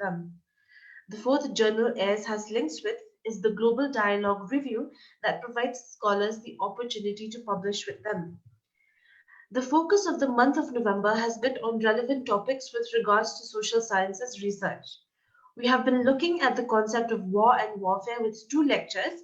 come. The fourth journal AIRS has links with is the Global Dialogue Review that provides scholars the opportunity to publish with them. The focus of the month of November has been on relevant topics with regards to social sciences research. We have been looking at the concept of war and warfare with two lectures.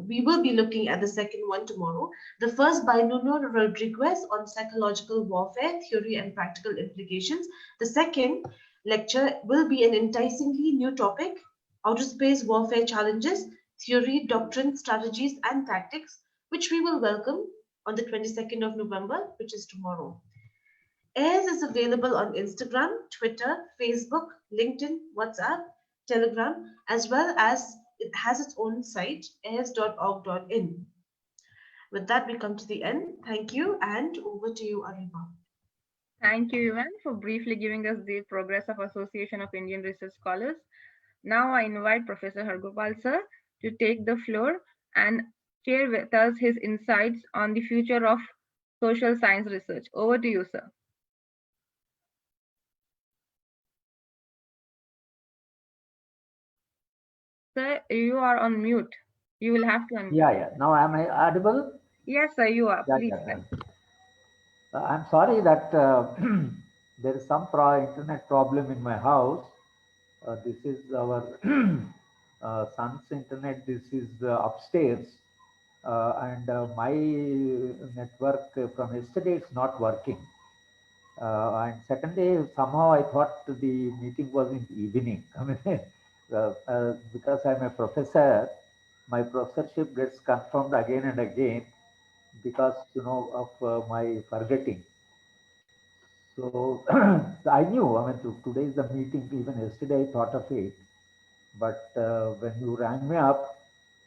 We will be looking at the second one tomorrow. The first by Nuno Rodriguez on psychological warfare, theory and practical implications. The second lecture will be an enticingly new topic, outer space warfare challenges, theory, doctrine, strategies, and tactics, which we will welcome on the 22nd of November, which is tomorrow. AIRS is available on Instagram, Twitter, Facebook, LinkedIn, WhatsApp, Telegram, as well as it has its own site, airs.org.in. With that, we come to the end. Thank you, and over to you, Ariba. Thank you, Ivan, for briefly giving us the progress of Association of Indian Research Scholars. Now I invite Professor Hargopal sir to take the floor and share with us his insights on the future of social science research. Over to you, sir. Sir, you are on mute. You will have to unmute. Yeah, yeah. Now am I audible? Yes, sir, you are. Yeah, Please, yeah. sir. I'm sorry that there is some internet problem in my house. This is our son's internet. This is upstairs, and my network from yesterday is not working. And second day, somehow I thought the meeting was in the evening. I mean, because I'm a professor, my professorship gets confirmed again and again because of my forgetting. So I knew. I mean, today is the meeting. Even yesterday I thought of it, but when you rang me up,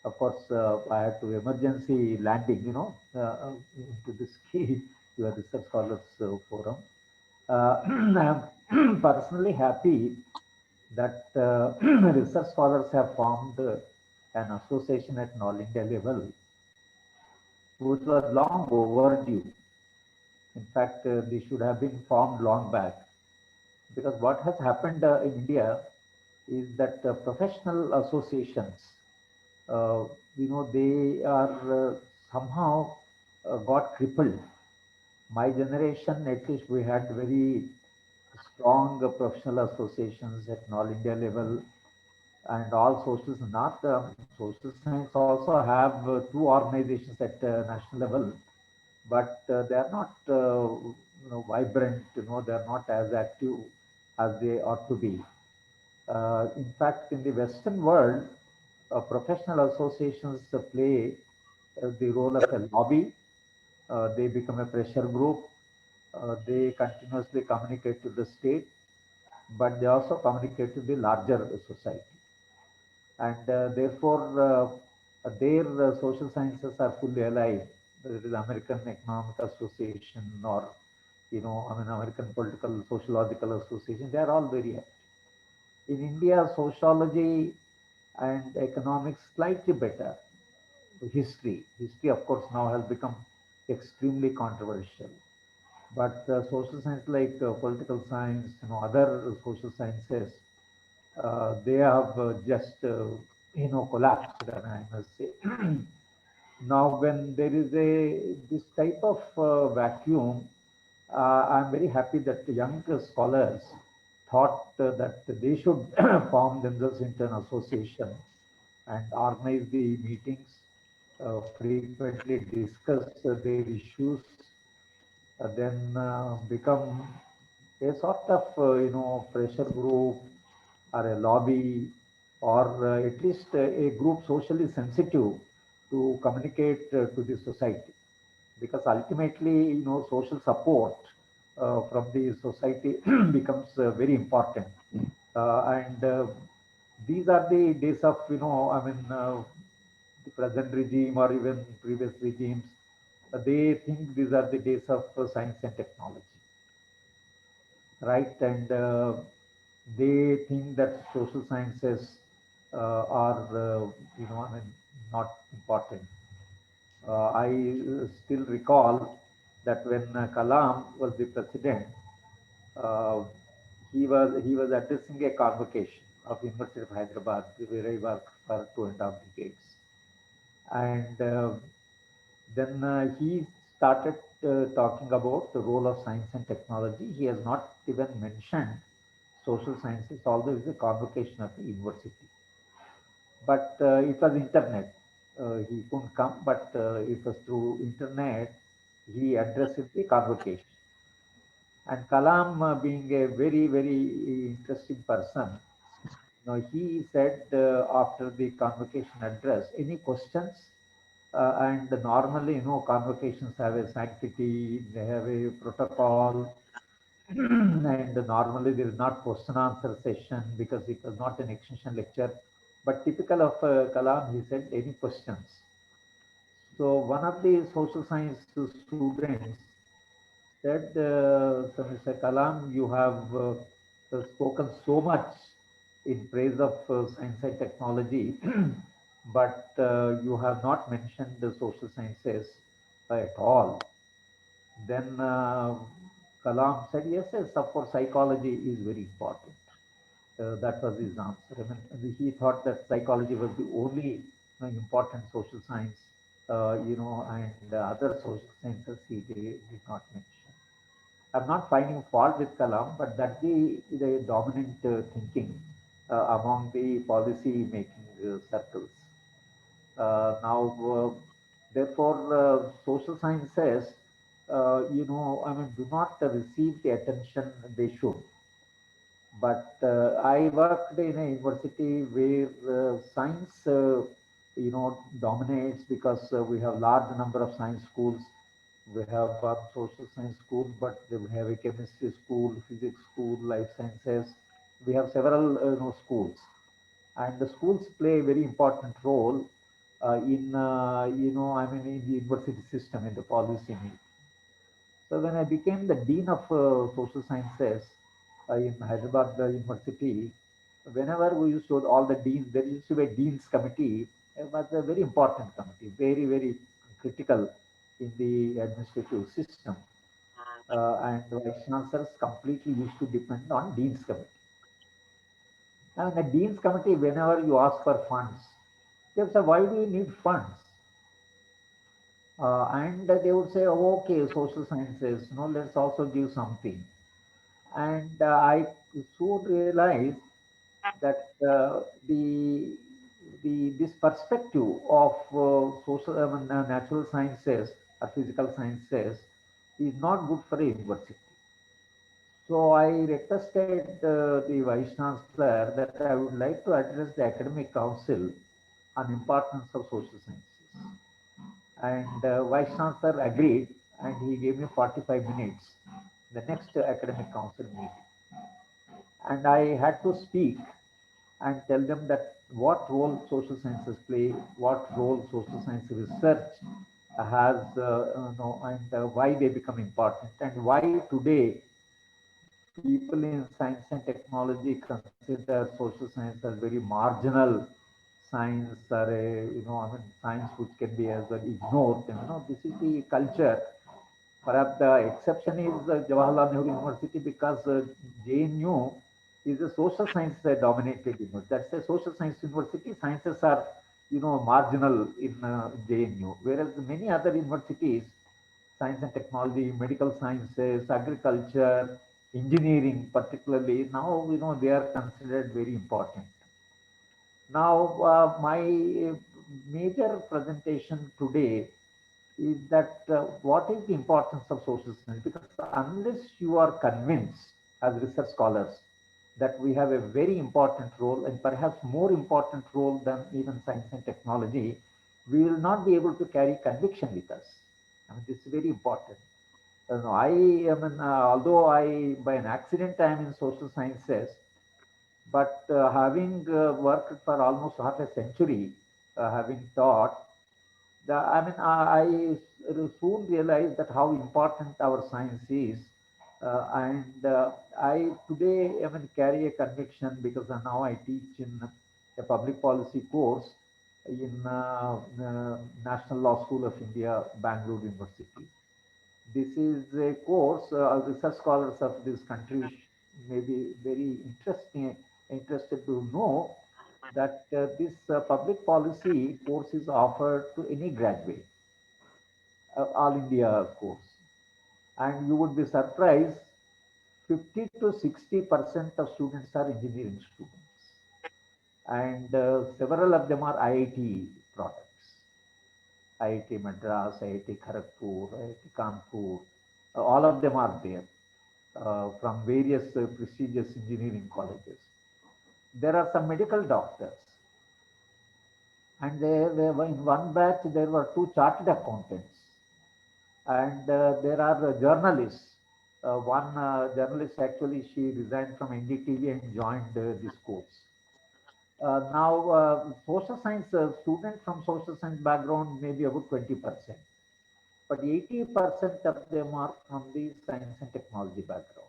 of course, I had to emergency landing. Into this key your research scholars forum. I'm personally happy that research scholars have formed an association at All India level, which was long overdue. In fact, they should have been formed long back. Because what has happened in India is that professional associations, uh, they are somehow got crippled. My generation, at least, we had very strong professional associations at all India level, and all socials, not social science also have two organizations at national level, but they are not vibrant. They are not as active as they ought to be. In fact, in the Western world, professional associations play the role of a lobby. They become a pressure group. They continuously communicate to the state, but they also communicate to the larger society. And therefore, their social sciences are fully alive. Whether it is American Economic Association or, American Political Sociological Association, they are all very active. In India, sociology and economics slightly better. History, of course, now has become extremely controversial. But social science like political science, other social sciences, they have just, collapsed, and I must say. Now, when there is this type of vacuum, I'm very happy that the young scholars thought that they should form themselves into an association and organize the meetings, frequently discuss their issues, then become a sort of pressure group or a lobby, or at least a group socially sensitive to communicate to the society, because ultimately social support from the society becomes very important. And these are the days of the present regime or even previous regimes. They think these are the days of science and technology, right? And they think that social sciences are, not important. I still recall that when Kalam was the president, uh, he was addressing a convocation of University of Hyderabad, where I worked for 2.5 decades, and then he started talking about the role of science and technology. He has not even mentioned social sciences, although it's a convocation of the university. But it was internet. He couldn't come, but it was through internet. He addressed the convocation. And Kalam, being a very, very interesting person, he said after the convocation address, any questions? And normally, convocations have a sanctity, they have a protocol, and normally there is not question answer session because it was not an extension lecture. But typical of Kalam, he said, any questions? So one of the social science students said, so Mr. Kalam, you have spoken so much in praise of science and technology, but you have not mentioned the social sciences at all. Then Kalam said, yes, yes, of course, psychology is very important. That was his answer. I mean, he thought that psychology was the only important social science, and other social sciences he did not mention. I'm not finding fault with Kalam, but that's the dominant thinking among the policy making circles. Now, therefore, social sciences, I mean, do not receive the attention they should. But I worked in a university where science, dominates because we have large number of science schools. We have one social science school, but we have a chemistry school, physics school, life sciences. We have several schools, and the schools play a very important role in I mean in the university system in the policy making. So when I became the dean of social sciences in Hyderabad University, whenever we used to all the deans, there used to be a dean's committee. It was a very important committee, very very critical in the administrative system. And the vice chancellors completely used to depend on dean's committee. And the dean's committee, whenever you ask for funds, they would say, "Why do you need funds?" And they would say, oh, okay, social sciences, let's also give something. And I soon realized that this perspective of natural sciences or physical sciences is not good for a university. So I requested the Vice Chancellor that I would like to address the Academic Council on importance of social sciences. And Vice Chancellor agreed, and he gave me 45 minutes the next Academic Council meeting. And I had to speak and tell them that what role social sciences play, what role social science research has, and why they become important, and why today people in science and technology consider social science as very marginal science, or science which can be as well ignored. This is the culture. Perhaps the exception is Jawaharlal Nehru University, because JNU is a social science dominated university. That's a social science university. Sciences are, marginal in JNU, whereas many other universities, science and technology, medical sciences, agriculture, engineering, particularly now, they are considered very important. Now, my major presentation today is that what is the importance of social science? Because unless you are convinced as research scholars that we have a very important role, and perhaps more important role than even science and technology, we will not be able to carry conviction with us. I mean, this is very important. Although by an accident, I am in social sciences, but having worked for almost half a century, having taught, I soon realized that how important our science is, and I today carry a conviction because now I teach in a public policy course in National Law School of India, Bangalore University. This is a course research scholars of this country may be very interested to know that this public policy course is offered to any graduate, all India course. And you would be surprised, 50 to 60% of students are engineering students. And several of them are IIT products. IIT Madras, IIT Kharagpur, IIT Kanpur, all of them are there from various prestigious engineering colleges. There are some medical doctors, and there were in one batch there were two chartered accountants, and there are journalists. One journalist actually she resigned from NDTV and joined this course. Now, social science students from social science background may be about 20%, but 80% of them are from the science and technology background.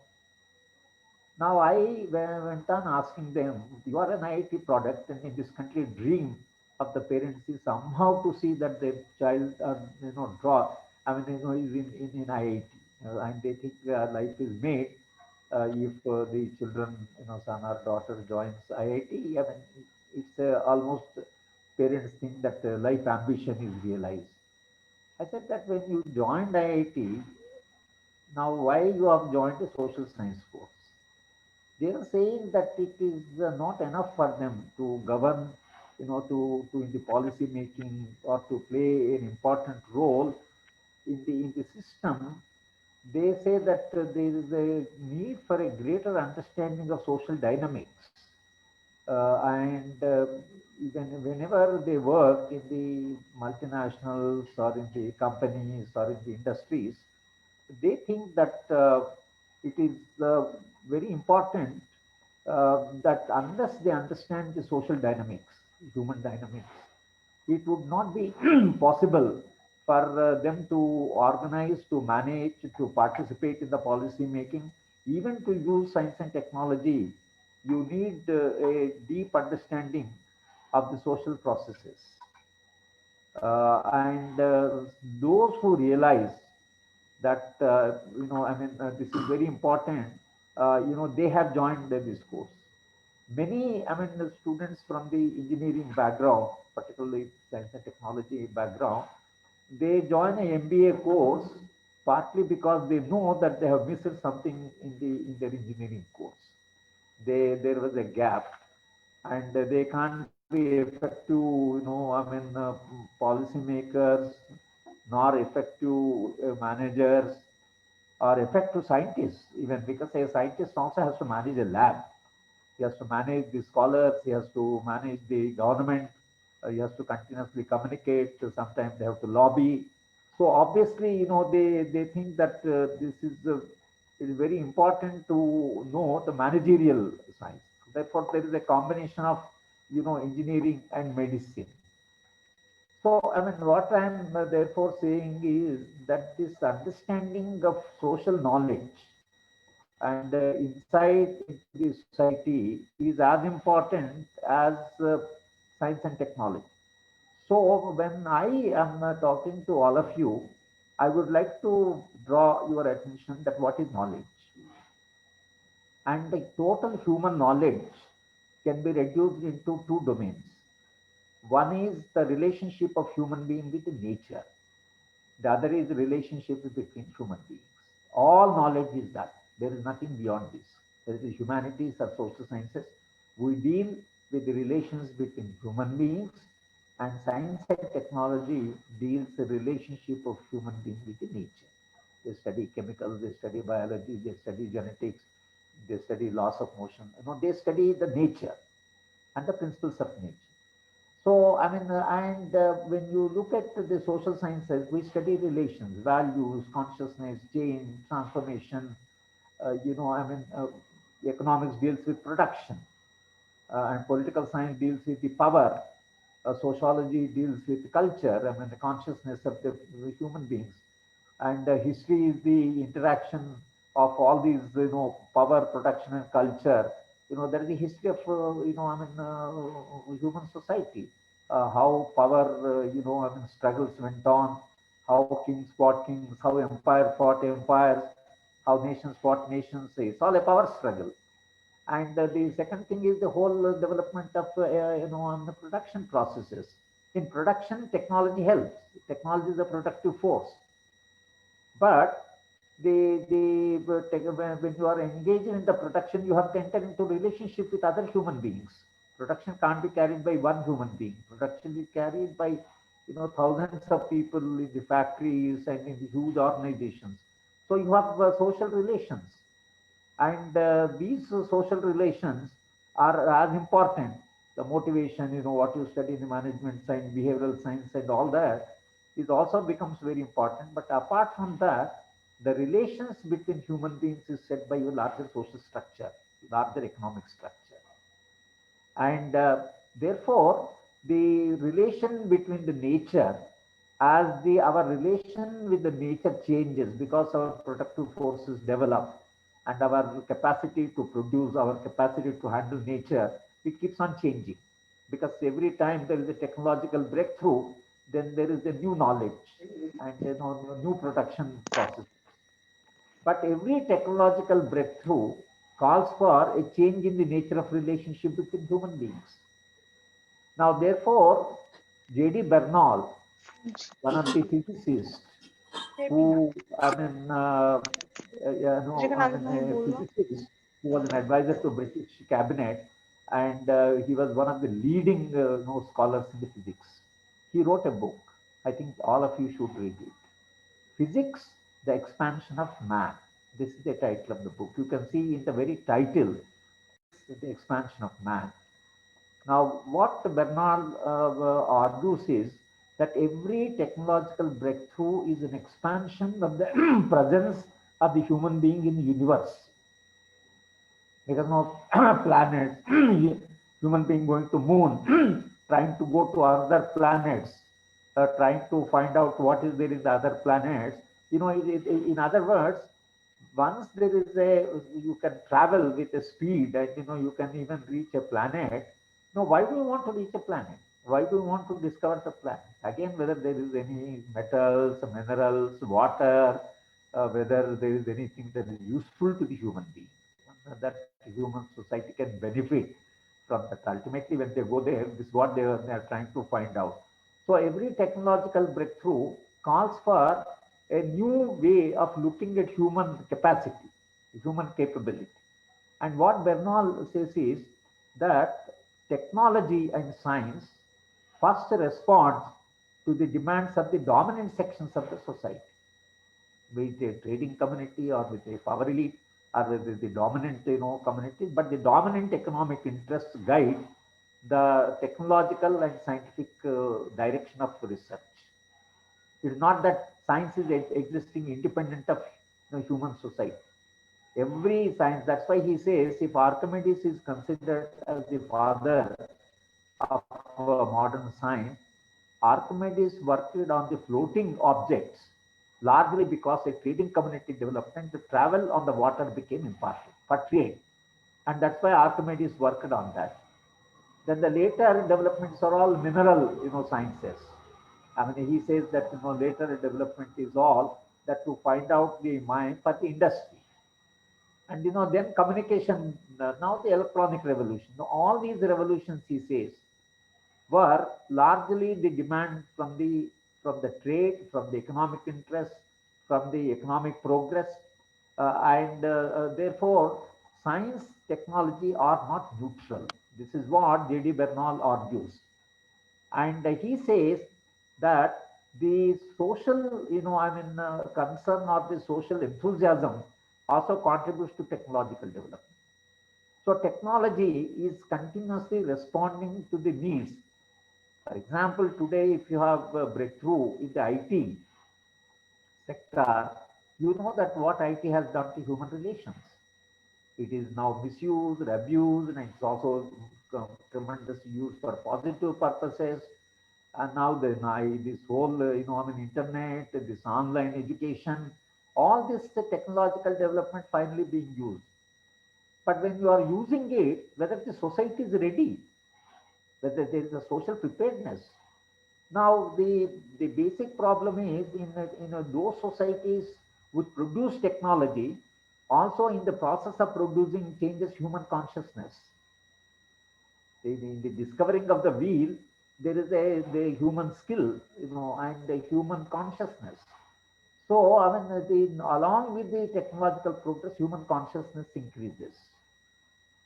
Now, I went on asking them, you are an IIT product, and in this country, dream of the parents is somehow to see that their child, draw, is in IIT, and they think life is made if the children, son or daughter joins IIT. I mean, it's almost parents think that life ambition is realized. I said that when you joined IIT, now why you have joined a social science course? They are saying that it is not enough for them to govern, to in the policy making or to play an important role in the system. They say that there is a need for a greater understanding of social dynamics, and even whenever they work in the multinationals or in the companies or in the industries, they think that it is very important that unless they understand the social dynamics, human dynamics, it would not be possible for them to organize, to manage, to participate in the policy making, even to use science and technology. You need a deep understanding of the social processes. And those who realize that, this is very important, they have joined this course. Many, the students from the engineering background, particularly science and technology background, they join a MBA course partly because they know that they have missed something in their engineering course. There was a gap, and they can't be effective, policymakers, nor effective managers, or effective scientists, even because a scientist also has to manage a lab. He has to manage the scholars, he has to manage the government, he has to continuously communicate, so sometimes they have to lobby. So obviously, they think that this is it is very important to know the managerial science. Therefore, there is a combination of, engineering and medicine. So, what I'm therefore saying is that this understanding of social knowledge and insight into the society is as important as science and technology. So when I am talking to all of you, I would like to draw your attention that what is knowledge. And the total human knowledge can be reduced into two domains. One is the relationship of human being with nature. The other is the relationship between human beings. All knowledge is that. There is nothing beyond this. There is the humanities or social sciences. We deal with the relations between human beings, and science and technology deals the relationship of human being with the nature. They study chemicals, they study biology, they study genetics, they study laws of motion. They study the nature and the principles of nature. So, when you look at the social sciences, we study relations, values, consciousness, change, transformation. Economics deals with production, and political science deals with the power. Sociology deals with culture, the consciousness of the human beings. And history is the interaction of all these, power, production, and culture. There is the history of, human society, how power, struggles went on, how kings fought kings, how empire fought empires, how nations fought nations. It's all a power struggle. And the second thing is the whole development of, on the production processes. In production, technology helps. Technology is a productive force. But when you are engaged in the production, you have to enter into relationship with other human beings. Production can't be carried by one human being. Production is carried by thousands of people in the factories and in the huge organizations. So you have social relations, and these social relations are as important. The motivation, what you study in the management science, behavioral science, and all that is also becomes very important. But apart from that, the relations between human beings is set by a larger social structure, larger economic structure. And therefore, the relation between the nature, as our relation with the nature changes because our productive forces develop and our capacity to produce, our capacity to handle nature, it keeps on changing. Because every time there is a technological breakthrough, then there is a new knowledge and new production process. But every technological breakthrough calls for a change in the nature of relationship between human beings. Now, therefore, J.D. Bernal, one of the physicists who, a physicist who was an advisor to British cabinet, and he was one of the leading scholars in the physics. He wrote a book. I think all of you should read it. Physics, the Expansion of Man. This is the title of the book. You can see in the very title, the expansion of man. Now, what Bernal argues is that every technological breakthrough is an expansion of the presence of the human being in the universe. Because no planet, human being going to moon, trying to go to other planets, trying to find out what is there in the other planets. In other words, once there is you can travel with a speed and you can even reach a planet. Now, why do you want to reach a planet? Why do you want to discover the planet? Again, whether there is any metals, minerals, water, whether there is anything that is useful to the human being, that human society can benefit from that. Ultimately, when they go there, this is what they are trying to find out. So every technological breakthrough calls for a new way of looking at human capacity, human capability. And what Bernal says is that technology and science first responds to the demands of the dominant sections of the society, with the trading community or with the power elite or with the dominant community, but the dominant economic interests guide the technological and scientific direction of research. It is not that science is existing independent of human society. Every science, that's why he says if Archimedes is considered as the father of modern science, Archimedes worked on the floating objects largely because a trading community developed and the travel on the water became important for trade. And that's why Archimedes worked on that. Then the later developments are all mineral, sciences. I mean, he says that later development is all that to find out the mine for the industry. And then communication, now the electronic revolution. All these revolutions, he says, were largely the demand from the trade, from the economic interest, from the economic progress, and therefore science, technology are not neutral. This is what J.D. Bernal argues. And he says that the social, concern or the social enthusiasm also contributes to technological development. So technology is continuously responding to the needs. For example, today, if you have a breakthrough in the IT sector, you know that what IT has done to human relations. It is now misused, abused, and it's also tremendous use for positive purposes. And now this whole, internet, this online education, all this technological development finally being used. But when you are using it, whether the society is ready, whether there is a social preparedness. Now, the basic problem is in those societies which produce technology, Also, in the process of producing changes human consciousness. In the discovering of the wheel, there is the human skill, and the human consciousness. So, I mean, along with the technological progress, human consciousness increases.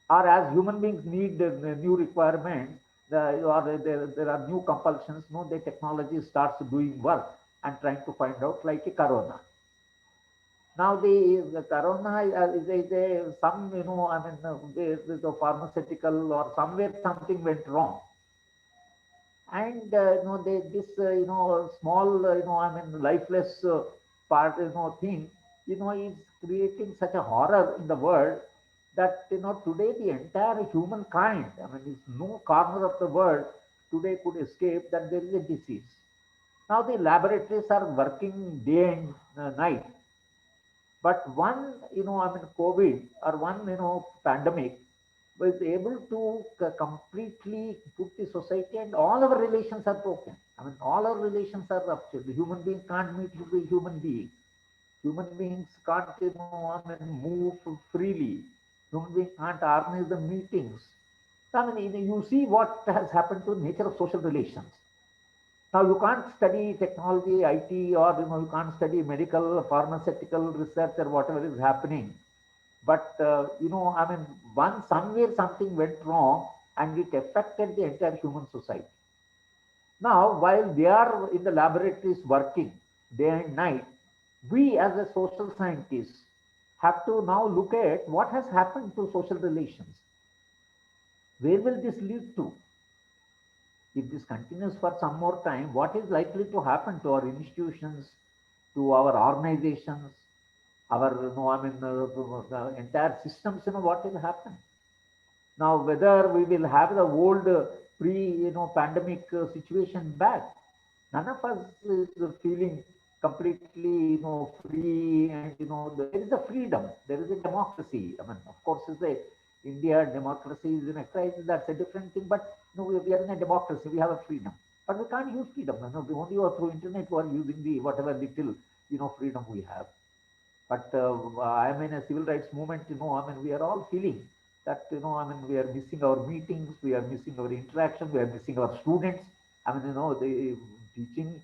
Or as human beings need new requirements, or there are new compulsions, the technology starts doing work and trying to find out, like a corona. Now the corona is some, I mean, the pharmaceutical or somewhere something went wrong. And, this, small, I mean, lifeless part, thing, is creating such a horror in the world that, today the entire humankind, I mean, is no corner of the world today could escape that there is a disease. Now the laboratories are working day and night. But one, I mean, COVID or one, pandemic was able to completely put the society, and all our relations are broken. I mean, all our relations are ruptured. The human being can't meet with the human being. Human beings can't, I mean, move freely. Human beings can't organize the meetings. I mean, you see what has happened to the nature of social relations. Now you can't study technology, IT, or you can't study medical, pharmaceutical research or whatever is happening. But I mean, once somewhere something went wrong and it affected the entire human society. Now, while they are in the laboratories working day and night, we as a social scientists have to now look at what has happened to social relations. Where will this lead to? If this continues for some more time, what is likely to happen to our institutions, to our organizations, our, I mean, the entire systems, what will happen? Now, whether we will have the old pre-pandemic situation back, none of us is feeling completely, free, and, there is a freedom, there is a democracy. I mean, of course, is a India democracy is in a crisis, that's a different thing, but, we are in a democracy, we have a freedom. But we can't use freedom, only through internet we are using the whatever little, freedom we have. But I am in a civil rights movement, I mean, we are all feeling that, I mean, we are missing our meetings, we are missing our interaction, we are missing our students. I mean, the teaching,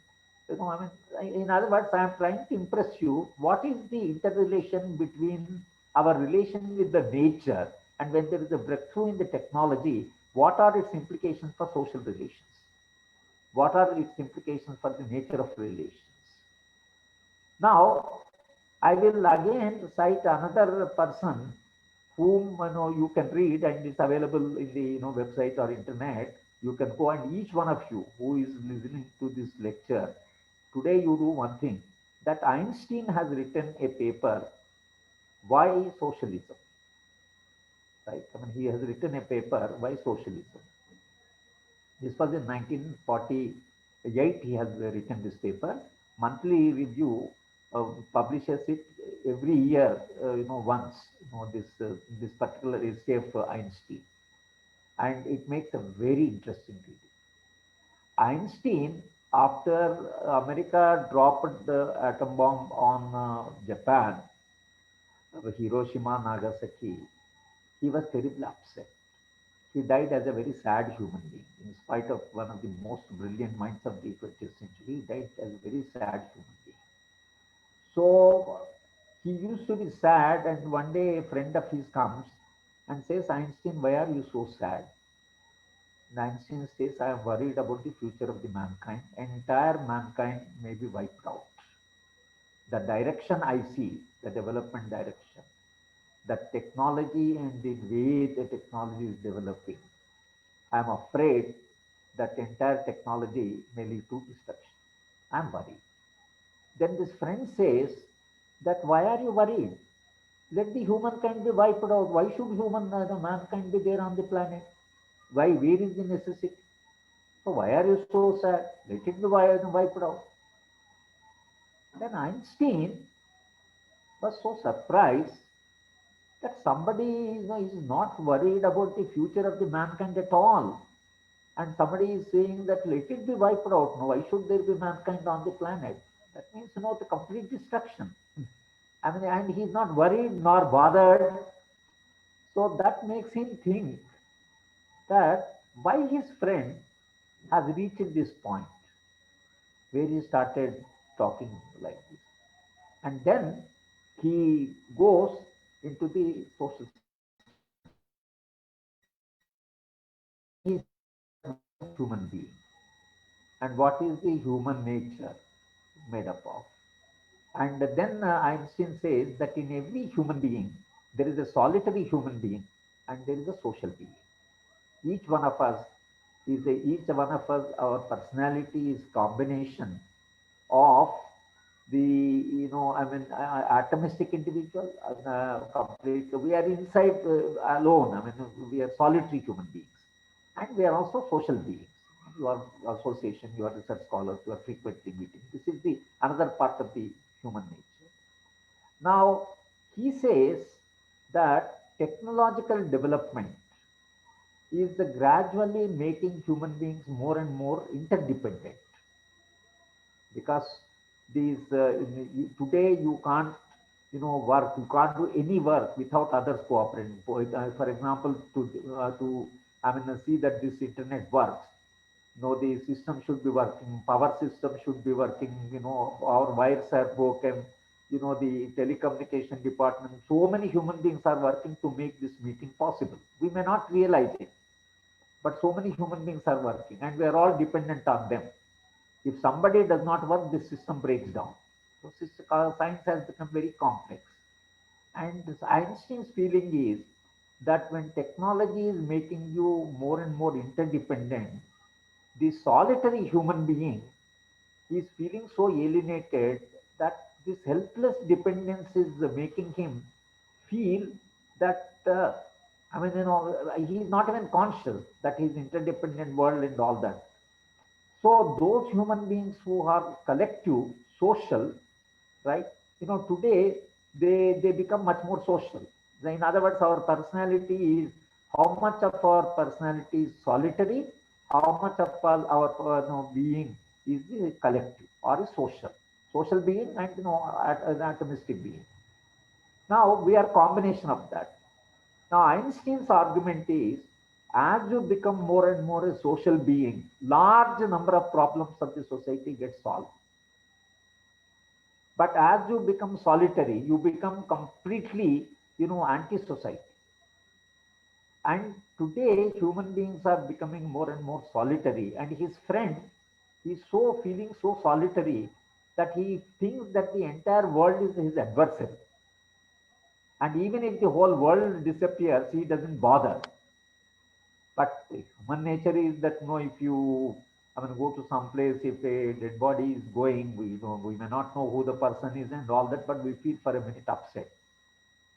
I mean, in other words, I am trying to impress you what is the interrelation between our relation with the nature, and when there is a breakthrough in the technology, what are its implications for social relations? What are its implications for the nature of relations? Now, I will again cite another person whom, you can read, and it's available in the, website or internet. You can go, and each one of you who is listening to this lecture today, you do one thing, that Einstein has written a paper, Why Socialism? Right? I mean, he has written a paper, Why Socialism? This was in 1948. He has written this paper. Monthly Review publishes it every year, once. This particular essay of Einstein, and it makes a very interesting reading. Einstein, after America dropped the atom bomb on Japan, Hiroshima, Nagasaki, he was terribly upset. He died as a very sad human being. In spite of one of the most brilliant minds of the 20th century, he died as a very sad human being. So he used to be sad, and one day a friend of his comes and says, Einstein, why are you so sad? And Einstein says, I am worried about the future of the mankind. Entire mankind may be wiped out. The direction I see, the development direction, the technology and the way the technology is developing, I'm afraid that entire technology may lead to destruction. I'm worried. Then this friend says that why are you worried? Let the humankind be wiped out. Why should the mankind be there on the planet? Why? Where is the necessity? So why are you so sad? Let it be wiped out. Then Einstein was so surprised that somebody, is not worried about the future of the mankind at all. And somebody is saying that let it be wiped out. No, why should there be mankind on the planet? That means, the complete destruction. I mean, and he's not worried nor bothered. So that makes him think that why his friend has reached this point where he started talking like this. And then he goes into the social human being and what is the human nature made up of. And then Einstein says that in every human being, there is a solitary human being and there is a social being. Each one of us each one of us, our personality is combination of atomistic individual, complete, we are inside alone. I mean, we are solitary human beings. And we are also social beings. Your association, your research scholars, you are frequently meeting. This is the another part of the human nature. Now, he says that technological development is gradually making human beings more and more interdependent because today you can't work, you can't do any work without others cooperating. For example, to I mean see that this internet works, the system should be working, power system should be working, our wires are broken, the telecommunication department, so many human beings are working to make this meeting possible. We may not realize it, but so many human beings are working and we are all dependent on them. If somebody does not work, the system breaks down. So science has become very complex. And Einstein's feeling is that when technology is making you more and more interdependent, the solitary human being is feeling so alienated that this helpless dependence is making him feel that, he is not even conscious that he is interdependent world and all that. So those human beings who are collective, social, right? Today they become much more social. In other words, our personality is how much of our personality is solitary, how much of our being is collective or is social being and an atomistic being. Now we are combination of that. Now Einstein's argument is as you become more and more a social being, large number of problems of the society get solved. But as you become solitary, you become completely, anti-society. And today, human beings are becoming more and more solitary. And his friend is so feeling so solitary that he thinks that the entire world is his adversary. And even if the whole world disappears, he doesn't bother. But human nature is that, if you, go to some place, if a dead body is going, we may not know who the person is and all that, but we feel for a minute upset.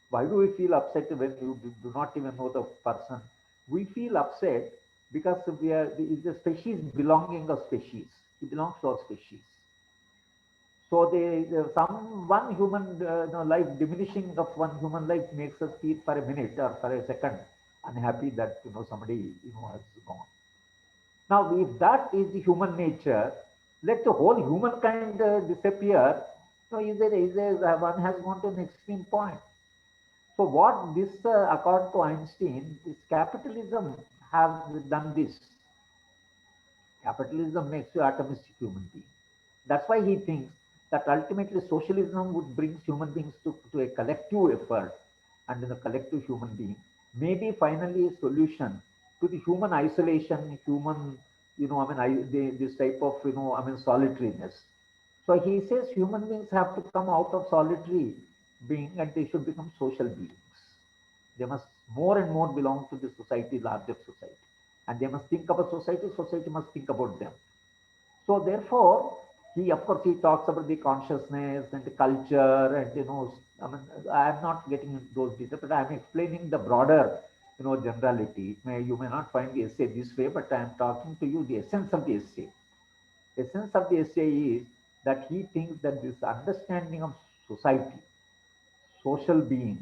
Why do we feel upset when you do not even know the person? We feel upset because is a species belonging to species. He belongs to our species. So some one human life, diminishing of one human life makes us feel for a minute or for a second unhappy that somebody has gone. Now, if that is the human nature, let the whole humankind disappear. So, one has gone to an extreme point. So, what this, according to Einstein, this capitalism has done this. Capitalism makes you atomistic human being. That's why he thinks that ultimately socialism would bring human beings to a collective effort and in a collective human being. Maybe finally a solution to the human isolation, human, this type of, solitariness. So he says human beings have to come out of solitary being and they should become social beings. They must more and more belong to the society, larger society. And they must think about society, society must think about them. So therefore, of course, he talks about the consciousness and the culture and, I'm not getting into those details, but I'm explaining the broader, generality. You may not find the essay this way, but I'm talking to you the essence of the essay. Essence of the essay is that he thinks that this understanding of society, social being,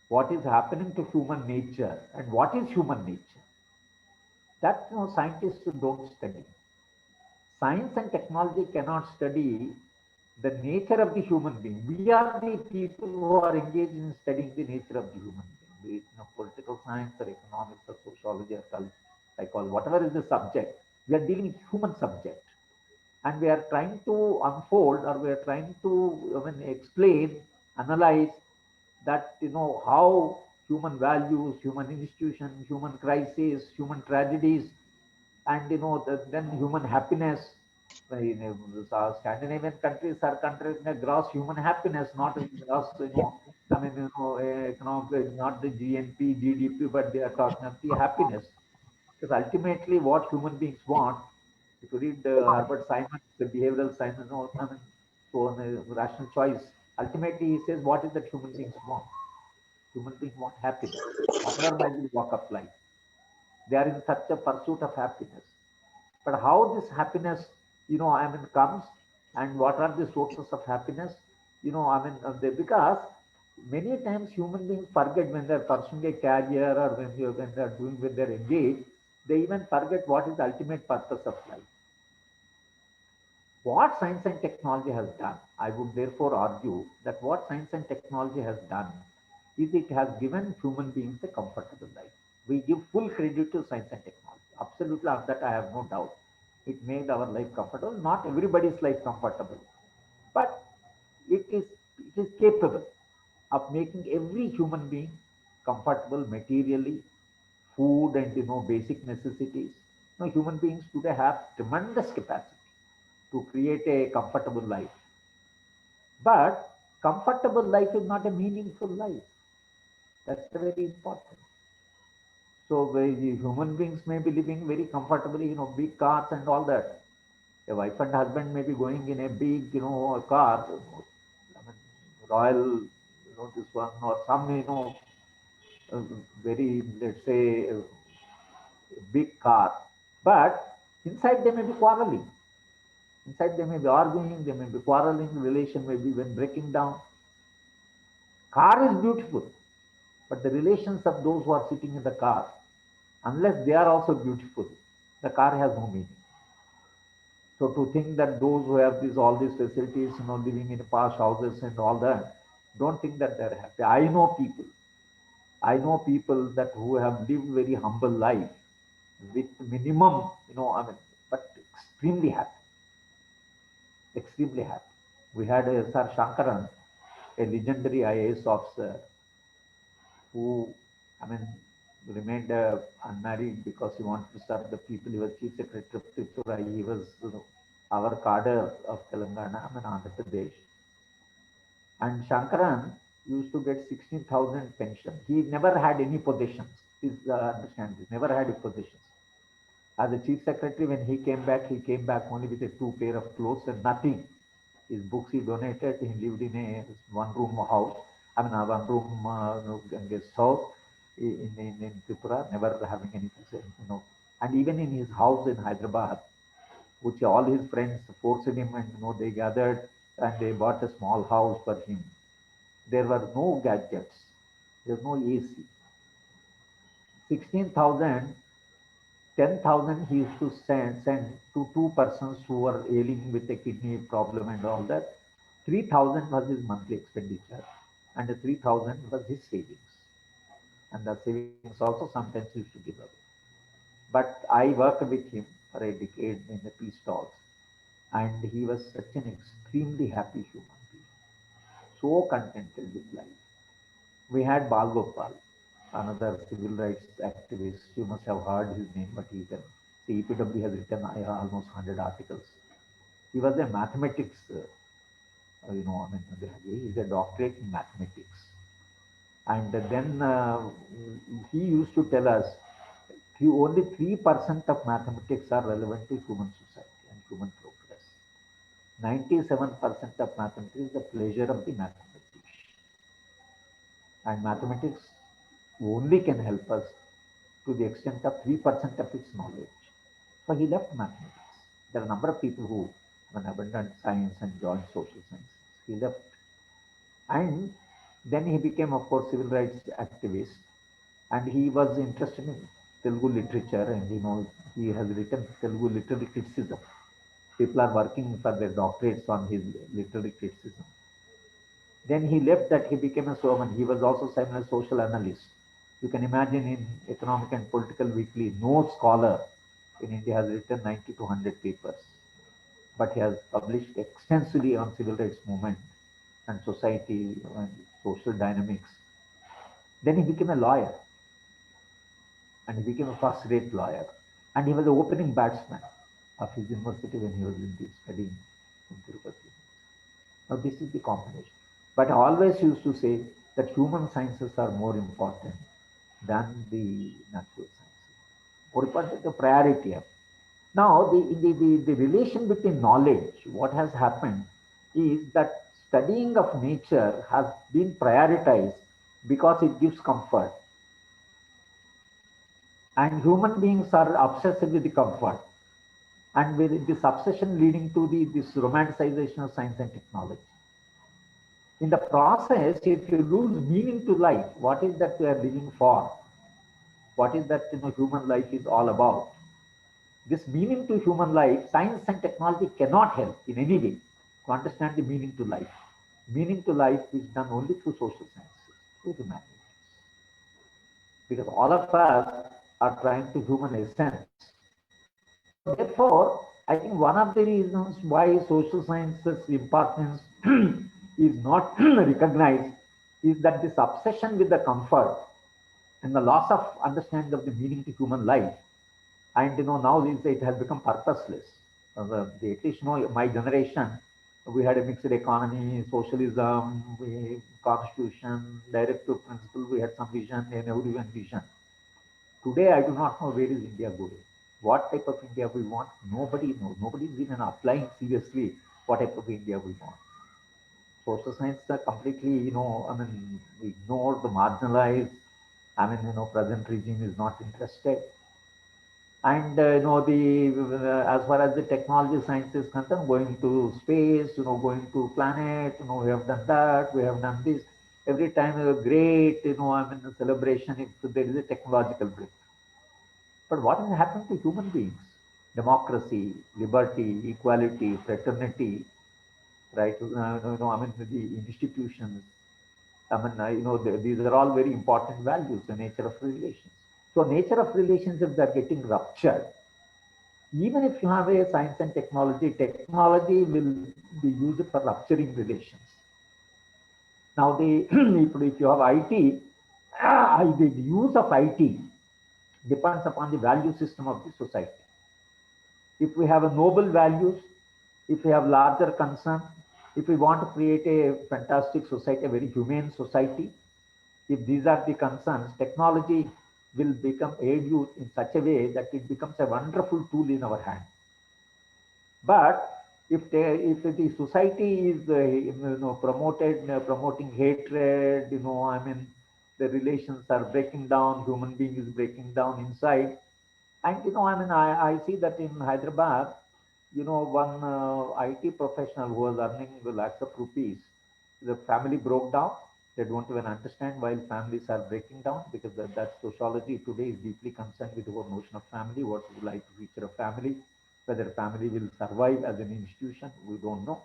what is happening to human nature and what is human nature, that scientists don't study. Science and technology cannot study the nature of the human being. We are the people who are engaged in studying the nature of the human being, be it political science or economics or sociology or psychology, whatever is the subject. We are dealing with human subject, and we are trying to unfold, or we are trying to explain, analyze that how human values, human institutions, human crises, human tragedies, and then human happiness. Scandinavian countries are countries that gross human happiness, not gross, economic, not the GNP, GDP, but they are talking of the happiness. Because ultimately, what human beings want, if you read Herbert Simon, the behavioral science, so rational choice, ultimately he says, what is that human beings want? Human beings want happiness, whatever might be the walk of life. They are in such a pursuit of happiness. But how this happiness, comes, and what are the sources of happiness? Because many times human beings forget when they're pursuing a career, or when they're doing, when they're engaged, they even forget what is the ultimate purpose of life. What science and technology has done, I would therefore argue that what science and technology has done is it has given human beings a comfortable life. We give full credit to science and technology. Absolutely, on that I have no doubt. It made our life comfortable. Not everybody's life comfortable, but it is capable of making every human being comfortable materially, food and basic necessities. Human beings today have tremendous capacity to create a comfortable life. But comfortable life is not a meaningful life. That's very important. So human beings may be living very comfortably, big cars and all that. A wife and husband may be going in a big, car, royal, this one, or some, uh, very, let's say, big car. But inside they may be quarreling. Inside they may be arguing, they may be quarreling, relation may be even breaking down. Car is beautiful, but the relations of those who are sitting in the car, unless they are also beautiful, the car has no meaning. So to think that those who have all these facilities, living in posh houses and all that, don't think that they're happy. I know people that who have lived very humble life with minimum, but extremely happy, extremely happy. We had Sir Shankaran, a legendary IAS officer, who, I mean, remained unmarried because he wanted to serve the people. He was chief secretary of Tripura. He was our cadre of Telangana, Andhra Pradesh. And Shankaran used to get 16,000 pension. He never had any possessions. Please understand this. Never had any possessions. As a chief secretary, when he came back only with a 2 pair of clothes and nothing. His books he donated. He lived in a one-room house. A one-room guest house in Tripura, never having anything. And even in his house in Hyderabad, which all his friends forced him, and they gathered and they bought a small house for him. There were no gadgets. There was no AC. 16,000, 10,000 he used to send to two persons who were ailing with a kidney problem and all that. 3,000 was his monthly expenditure, and the 3,000 was his savings. And the savings also sometimes he used to give away. But I worked with him for a decade in the peace talks, and he was such an extremely happy human being, so contented with life. We had Bal Gopal, another civil rights activist. You must have heard his name, but he can see EPW has written almost 100 articles. He was a mathematics, he's a doctorate in mathematics. And then he used to tell us only 3% of mathematics are relevant to human society and human progress. 97% of mathematics is the pleasure of the mathematician. And mathematics only can help us to the extent of 3% of its knowledge. So he left mathematics. There are a number of people who abandoned science and joined social sciences. He left. And then he became, of course, civil rights activist. And he was interested in Telugu literature, and he has written Telugu literary criticism. People are working for their doctorates on his literary criticism. Then he left that, he became a showman. He was also a social analyst. You can imagine in Economic and Political Weekly, no scholar in India has written 90 to 100 papers, but he has published extensively on civil rights movement and society and social dynamics. Then he became a lawyer, and he became a first-rate lawyer. And he was the opening batsman of his university when he was studying in Tirupati. Now this is the combination. But I always used to say that human sciences are more important than the natural sciences. More important, the priority. Now the relation between knowledge, what has happened is that studying of nature has been prioritized because it gives comfort. And human beings are obsessed with the comfort. And with this obsession leading to this romanticization of science and technology. In the process, if you lose meaning to life, what is that we are living for? What is that human life is all about? This meaning to human life, science and technology cannot help in any way to understand the meaning to life. Meaning to life is done only through social sciences, through humanities. Because all of us are trying to human essence. So therefore, I think one of the reasons why social sciences importance is not recognized is that this obsession with the comfort and the loss of understanding of the meaning to human life, and now it has become purposeless. At least my generation, we had a mixed economy, socialism, constitution, directive principle, we had some vision, and everyone vision. Today, I do not know where is India going. What type of India we want, nobody knows. Nobody is even applying seriously what type of India we want. Social science are completely, ignored, marginalized. Present regime is not interested. And as far as the technology science is concerned, going to space, going to planet, we have done that, we have done this. Every time a great, the celebration if there is a technological breakthrough. But what has happened to human beings? Democracy, liberty, equality, fraternity, right? The institutions. These are all very important values, the nature of relations. So nature of relationships are getting ruptured. Even if you have a science and technology will be used for rupturing relations. Now, if you have IT, the use of IT depends upon the value system of the society. If we have a noble values, if we have larger concern, if we want to create a fantastic society, a very humane society, if these are the concerns, technology will become aid you in such a way that it becomes a wonderful tool in our hand. But if the society is promoting hatred, the relations are breaking down, human being is breaking down inside. And I see that in Hyderabad, one IT professional who was earning lakhs of rupees, the family broke down. They don't even understand why families are breaking down, because that sociology today is deeply concerned with our notion of family. What's the life future of family? Whether family will survive as an institution, we don't know.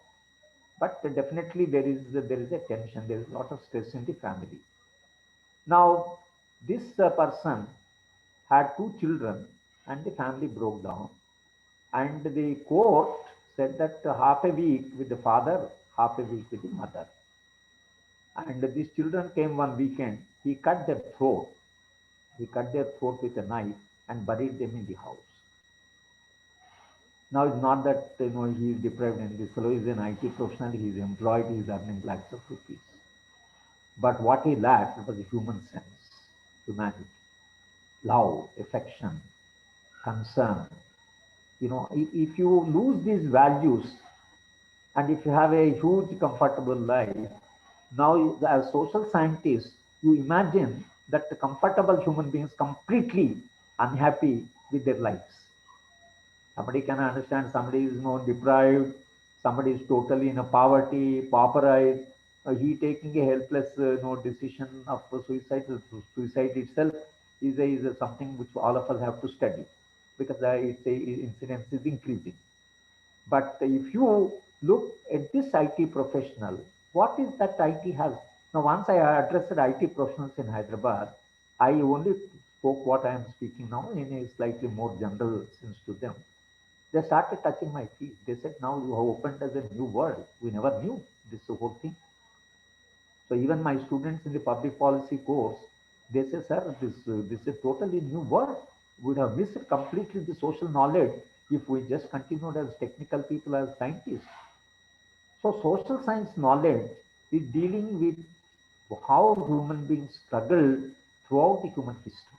But definitely there is a tension. There is a lot of stress in the family. Now, this person had two children, and the family broke down. And the court said that half a week with the father, half a week with the mother. And these children came one weekend. He cut their throat. He cut their throat with a knife and buried them in the house. Now it's not that he is deprived, and this fellow is an IT professional. He is employed. He is earning lakhs of rupees. But what he lacked was human sense, humanity, love, affection, concern. If you lose these values, and if you have a huge comfortable life, now as social scientists, you imagine that the comfortable human beings completely unhappy with their lives. Somebody can understand somebody is deprived, somebody is totally in a poverty, pauperized, he taking a helpless decision of suicide. Suicide itself is something which all of us have to study, because its incidence is increasing. But if you look at this IT professional, what is that IT has? Now, once I addressed IT professionals in Hyderabad, I only spoke what I am speaking now in a slightly more general sense to them. They started touching my feet. They said, now you have opened as a new world. We never knew this whole thing. So even my students in the public policy course, they say, sir, this is a totally new world. We would have missed completely the social knowledge if we just continued as technical people, as scientists. So social science knowledge is dealing with how human beings struggle throughout the human history.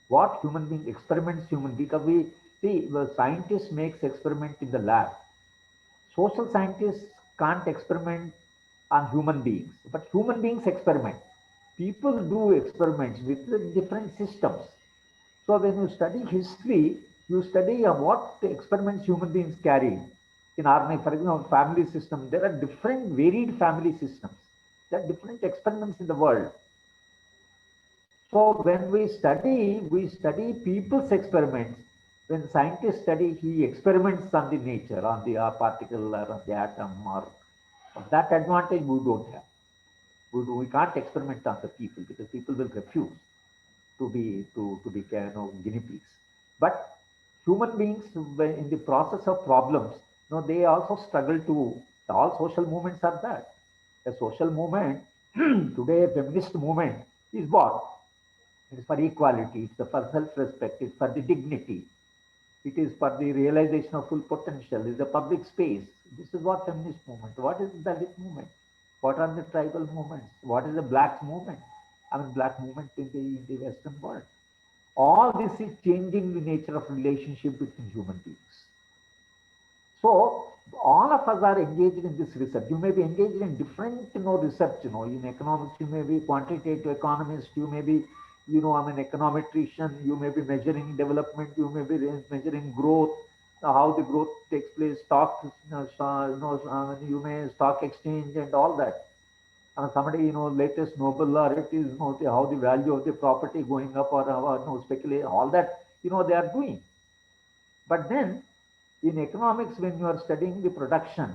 What human being experiments human, because we see the scientist makes experiment in the lab. Social scientists can't experiment on human beings, but human beings experiment. People do experiments with the different systems. So when you study history, you study what experiments human beings carry. In our, for example, family system, there are different varied family systems. There are different experiments in the world. So when we study people's experiments. When scientists study, he experiments on the nature, on the particle or on the atom, or that advantage we don't have. We can't experiment on the people because people will refuse to be guinea pigs. But human beings, when in the process of problems, they also struggle to. All social movements are that. A social movement today, a feminist movement is what? It is for equality. It's for self-respect. It's for the dignity. It is for the realization of full potential. It's a public space. This is what feminist movement. What is the Dalit movement? What are the tribal movements? What is the black movement? I mean, black movement in the Western world. All this is changing the nature of relationship between human beings. So all of us are engaged in this research. You may be engaged in different, research. In economics, you may be quantitative economist. You may be, I'm an econometrician. You may be measuring development. You may be measuring growth, how the growth takes place. Stock, you may stock exchange and all that. Somebody, latest Nobel laureate is, how the value of the property going up or speculate, all that, they are doing. But then in economics, when you are studying the production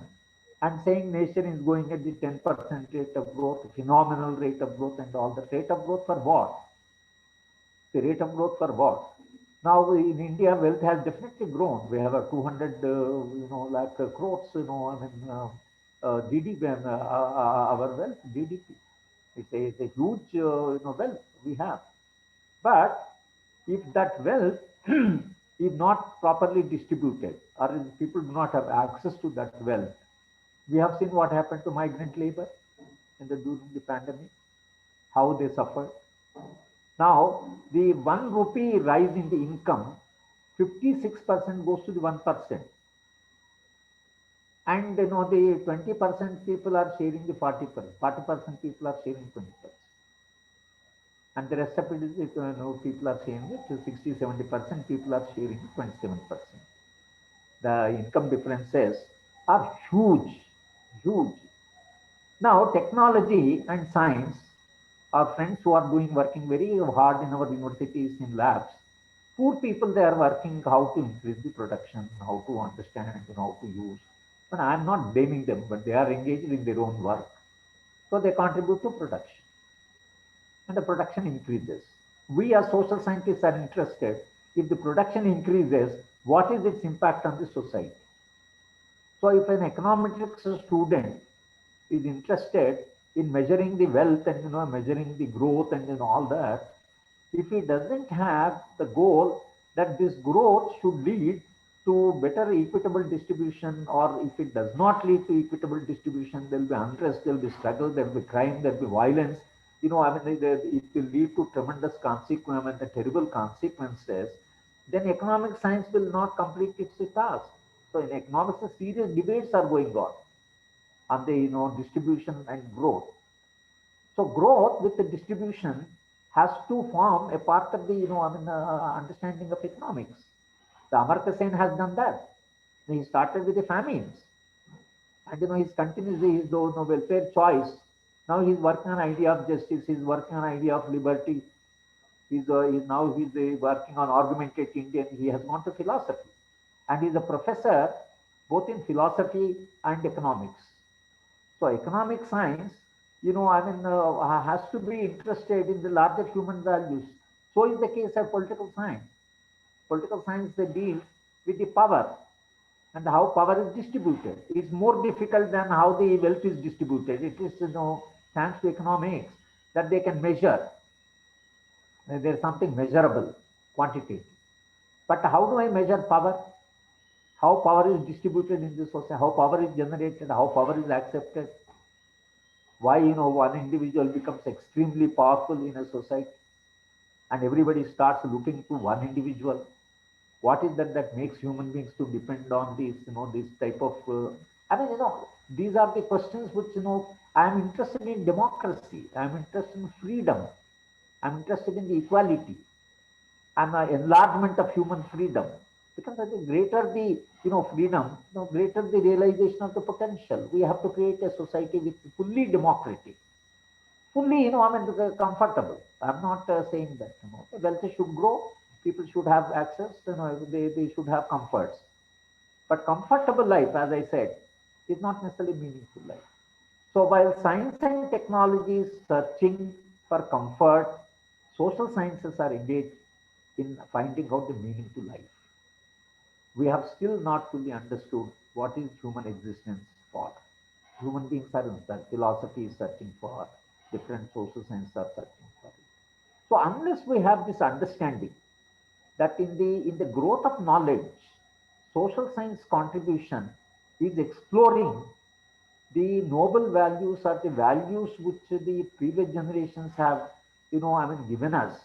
and saying nation is going at the 10% rate of growth, phenomenal rate of growth and all, the rate of growth for what? The rate of growth for what? Now in India, wealth has definitely grown. We have a 200, lakh crores, GDP, our wealth, GDP. It's a huge, wealth we have. But if that wealth is not properly distributed, or if people do not have access to that wealth, we have seen what happened to migrant labor during the pandemic, how they suffered. Now, the 1 rupee rise in the income, 56% goes to the 1%. And the 20% people are sharing the 40%, 40% people are sharing 20%. And the rest of it is, people are sharing it, 60, 70% people are sharing 27%. The income differences are huge, huge. Now, technology and science, our friends who are working very hard in our universities, in labs, poor people, they are working how to increase the production, how to understand, how to use. But I'm not blaming them, but they are engaged in their own work. So they contribute to production. And the production increases. We as social scientists are interested, if the production increases, what is its impact on the society? So if an econometrics student is interested in measuring the wealth and measuring the growth and all that, if he doesn't have the goal that this growth should lead to better equitable distribution, or if it does not lead to equitable distribution, there will be unrest, there will be struggle, there will be crime, there will be violence. It will lead to tremendous consequences, the terrible consequences. Then economic science will not complete its task. So in economics, serious debates are going on the distribution and growth. So growth with the distribution has to form a part of the understanding of economics. The Amartya Sen has done that. He started with the famines, and he's continuously his welfare choice. Now he's working on idea of justice. He's working on idea of liberty. He's working on argumentative Indian. He has gone to philosophy, and he's a professor both in philosophy and economics. So economic science, has to be interested in the larger human values. So is the case of political science. Political science, they deal with the power and how power is distributed. It's more difficult than how the wealth is distributed. It is, thanks to economics that they can measure. There's something measurable, quantitative. But how do I measure power? How power is distributed in the society? How power is generated? How power is accepted? Why, one individual becomes extremely powerful in a society and everybody starts looking to one individual? What is that makes human beings to depend on this type of these are the questions which, I am interested in democracy, I am interested in freedom, I'm interested in the equality and enlargement of human freedom. Because I think greater the freedom, greater the realization of the potential. We have to create a society with fully democratic, fully, comfortable. I'm not saying that, the wealth should grow, people should have access, they should have comforts. But comfortable life, as I said, is not necessarily meaningful life. So while science and technology is searching for comfort, social sciences are engaged in finding out the meaning to life. We have still not fully understood what is human existence for. Human beings are in search, philosophy is searching for, different social sciences are searching for it. So unless we have this understanding that in the growth of knowledge, social science contribution is exploring the noble values or the values which the previous generations have, given us,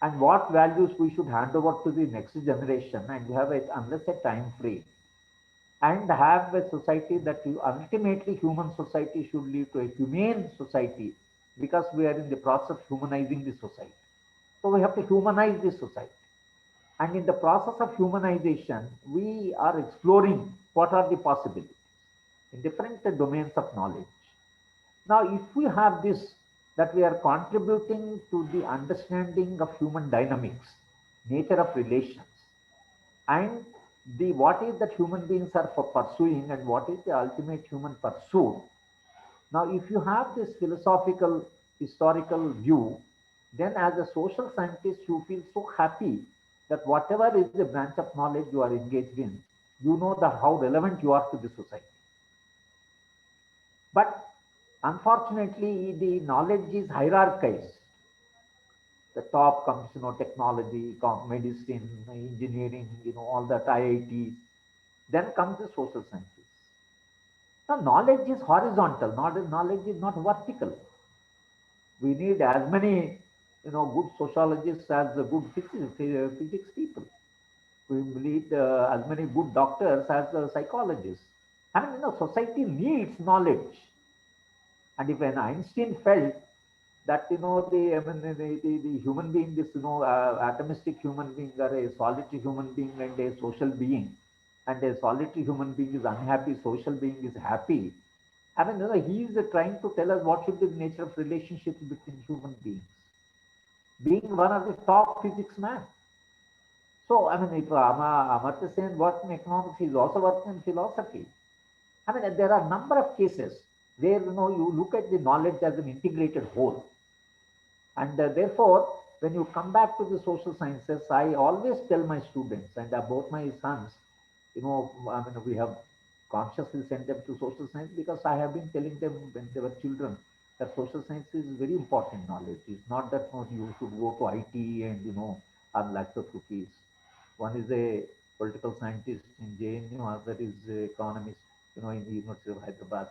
and what values we should hand over to the next generation, and we have unless a time frame, and have a society that ultimately human society should lead to a humane society, because we are in the process of humanizing the society. So we have to humanize this society. And in the process of humanization, we are exploring what are the possibilities in different domains of knowledge. Now, if we have this, that we are contributing to the understanding of human dynamics, nature of relations, and the what is that human beings are for pursuing and what is the ultimate human pursuit. Now, if you have this philosophical, historical view, then as a social scientist, you feel so happy that whatever is the branch of knowledge you are engaged in, you know that how relevant you are to the society. But unfortunately, the knowledge is hierarchized. The top comes, technology, medicine, engineering, all that IITs. Then comes the social sciences. Now, knowledge is horizontal. Knowledge is not vertical. We need as many, good sociologists as the good physics people. We need as many good doctors as psychologists. I mean, society needs knowledge. And if an Einstein felt that, the human being, this, atomistic human being, or a solitary human being and a social being, and a solitary human being is unhappy, social being is happy. I mean, he is trying to tell us what should be the nature of relationships between human beings. Being one of the top physics man. So, I mean, if Amartya Sen worked in economics, he's also working in philosophy. I mean, there are a number of cases where, you look at the knowledge as an integrated whole. And therefore, when you come back to the social sciences, I always tell my students and both my sons, I mean, we have consciously sent them to social science because I have been telling them when they were children that social science is very important knowledge. It's not that you should go to IT and, earn lakhs of rupees. One is a political scientist in JNU, other is a economist, in the University of Hyderabad.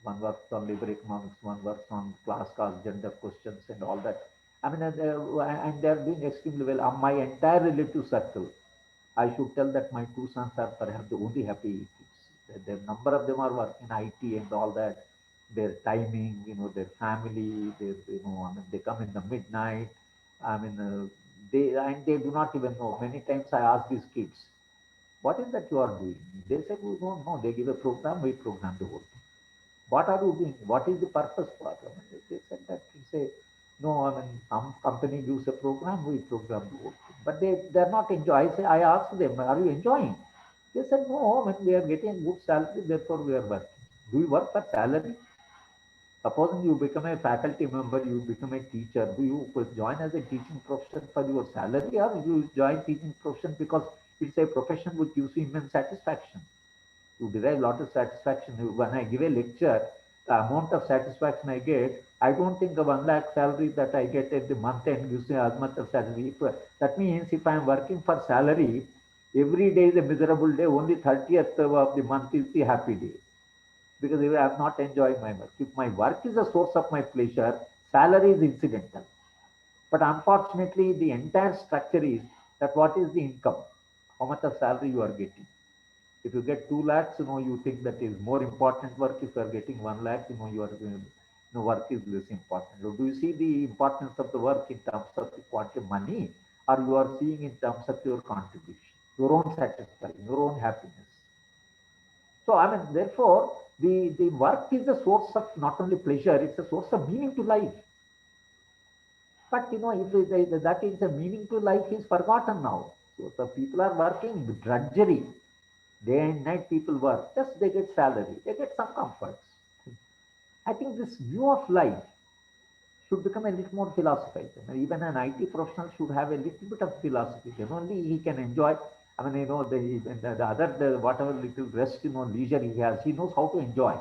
One works on labor economics, one works on class, caste, gender questions and all that. I mean, and they're doing extremely well. My entire relative circle, I should tell that my two sons are perhaps the only happy kids. The number of them are working in IT and all that. Their timing, their family, I mean, they come in the midnight. I mean, they do not even know. Many times I ask these kids, what is that you are doing? They said, we don't know. They give a program, we program the whole thing. What are you doing? What is the purpose for it? They said that it's a, no, I mean, some company gives a program, we program the whole thing. But they're not enjoying. I ask them, are you enjoying? They said, no, when we are getting good salary, therefore we are working. Do you work for salary? Supposing you become a faculty member, you become a teacher, do you join as a teaching profession for your salary, or you join teaching profession because it's a profession which gives you immense satisfaction? You derive a lot of satisfaction. When I give a lecture, the amount of satisfaction I get, I don't think the 1 lakh salary that I get at the month end gives me as much of salary. That means if I am working for salary, every day is a miserable day, only 30th of the month is the happy day. Because if I am not enjoying my work. If my work is a source of my pleasure, salary is incidental. But unfortunately, the entire structure is that what is the income? How much of salary you are getting? If you get 2 lakhs, you think that is more important work. If you are getting 1 lakh, work is less important. So do you see the importance of the work in terms of the quantum money, or you are seeing in terms of your contribution, your own satisfaction, your own happiness? So, therefore, the work is a source of not only pleasure, it's a source of meaning to life. But, if that is a meaning to life is forgotten now. So, the people are working drudgery. Day and night people work, just they get salary, they get some comforts. I think this view of life should become a little more philosophical. Even an IT professional should have a little bit of philosophy. Then only he can enjoy. The other, whatever little rest, leisure he has, he knows how to enjoy,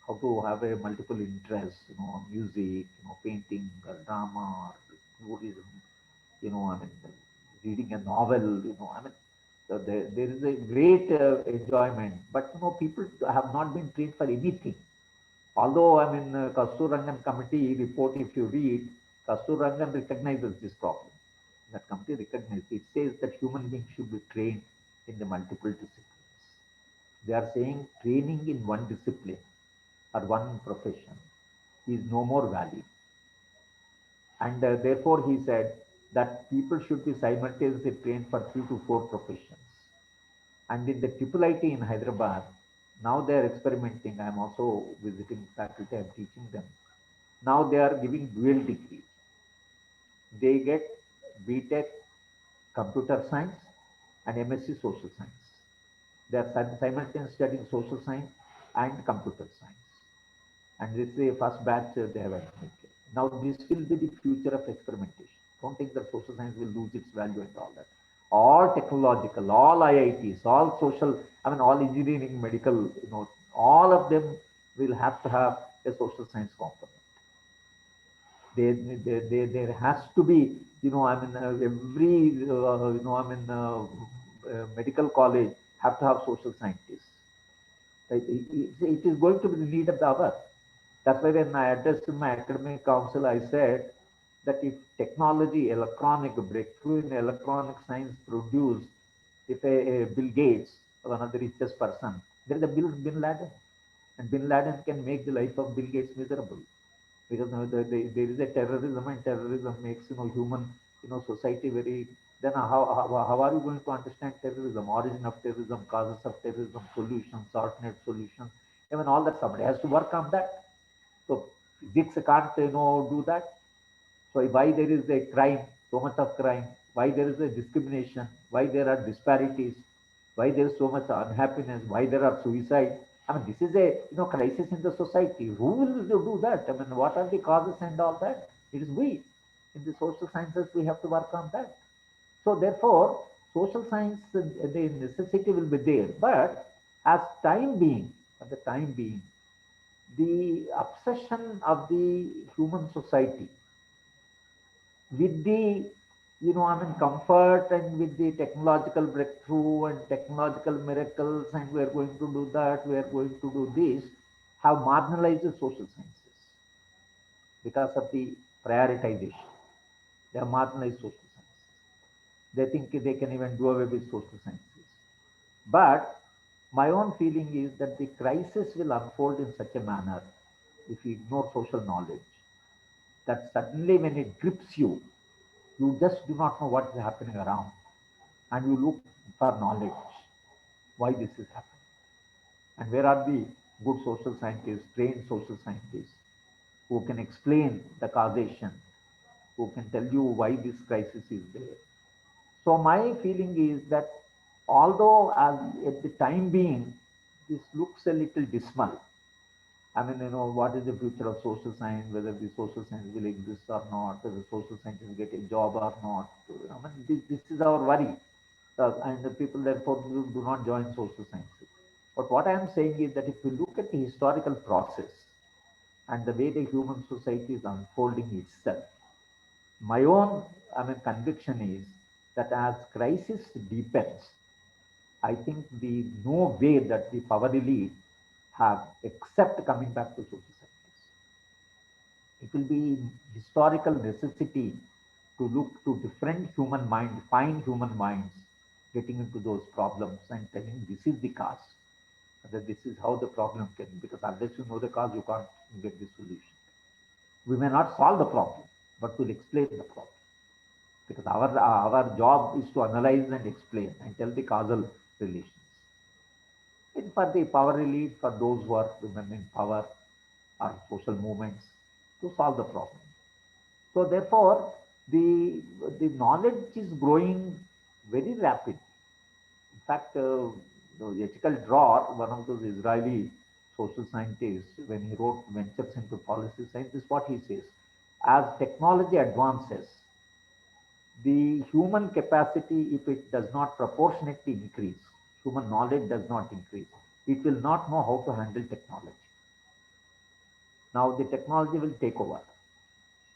how to have a multiple interests, music, painting, or drama, or tourism, reading a novel, so there is a great enjoyment. But, people have not been trained for anything. Although, Kasturirangan committee report, if you read, Kasturirangan recognizes this problem. That committee recognizes, it says that human beings should be trained in the multiple disciplines. They are saying training in one discipline or one profession is no more valid. And therefore, he said that people should be simultaneously trained for 3 to 4 professions. And in the triple IT in Hyderabad, now they are experimenting. I'm also visiting faculty, I'm teaching them. Now they are giving dual degree. They get BTech computer science and MSc social science. They are simultaneously studying social science and computer science. And this is the first batch they have admitted. Now this will be the future of experimentation. Don't think that social science will lose its value and all that. All technological, all IITs, all social, all engineering, medical, all of them will have to have a social science component. There has to be, every, medical college have to have social scientists. It is going to be the need of the hour. That's why when I addressed my academic council, I said that if technology, electronic breakthrough in electronic science produced, if a Bill Gates, one of the richest person, there is a Bin Laden, and Bin Laden can make the life of Bill Gates miserable, because there is a terrorism, and terrorism makes human society very. Then how are you going to understand terrorism, origin of terrorism, causes of terrorism, solutions, alternate solutions? Even all that somebody has to work on that. So physics can't do that. So why there is a crime, so much of crime? Why there is a discrimination? Why there are disparities? Why there is so much unhappiness? Why there are suicide? This is a crisis in the society. Who will do that? What are the causes and all that? It is we in the social sciences. We have to work on that. So therefore, social science, the necessity will be there. But as time being, at the time being, the obsession of the human society with the comfort and with the technological breakthrough and technological miracles, and we are going to do that, we are going to do this, have marginalized the social sciences because of the prioritization. They have marginalized social sciences. They think they can even do away with social sciences. But my own feeling is that the crisis will unfold in such a manner, if you ignore social knowledge, that suddenly when it grips you, you just do not know what is happening around, and you look for knowledge, why this is happening. And where are the good social scientists, trained social scientists, who can explain the causation, who can tell you why this crisis is there? So my feeling is that Although at the time being, this looks a little dismal. I mean, what is the future of social science, whether the social science will exist or not, whether social scientists get a job or not. I mean, this is our worry. And the people therefore do not join social sciences. But what I am saying is that if you look at the historical process and the way the human society is unfolding itself, my own conviction is that as crisis deepens, I think the no way that the power elite have except coming back to social sciences. It will be historical necessity to look to different human mind, fine human minds, getting into those problems and telling this is the cause, that this is how the problem can, because unless you know the cause, you can't get the solution. We may not solve the problem, but we'll explain the problem. Because our job is to analyze and explain and tell the causal relations. And for the power elite, for those who are women in power or social movements, to solve the problem. So therefore, the knowledge is growing very rapidly. In fact, the ethical drawer, one of those Israeli social scientists, when he wrote Ventures into Policy Science, this is what he says. As technology advances, the human capacity, if it does not proportionately increase, human knowledge does not increase, it will not know how to handle technology. Now the technology will take over,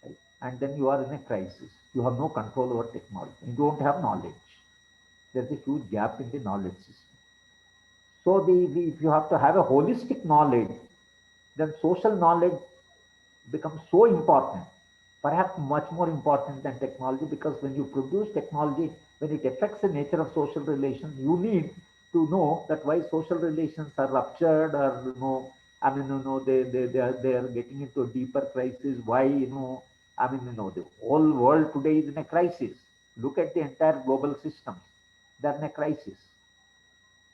right? And then you are in a crisis. You have no control over technology. You don't have knowledge. There's a huge gap in the knowledge system. So if you have to have a holistic knowledge, then social knowledge becomes so important, perhaps much more important than technology, because when you produce technology, when it affects the nature of social relations, you need to know that why social relations are ruptured, or they are getting into a deeper crisis. Why, the whole world today is in a crisis. Look at the entire global systems. They're in a crisis.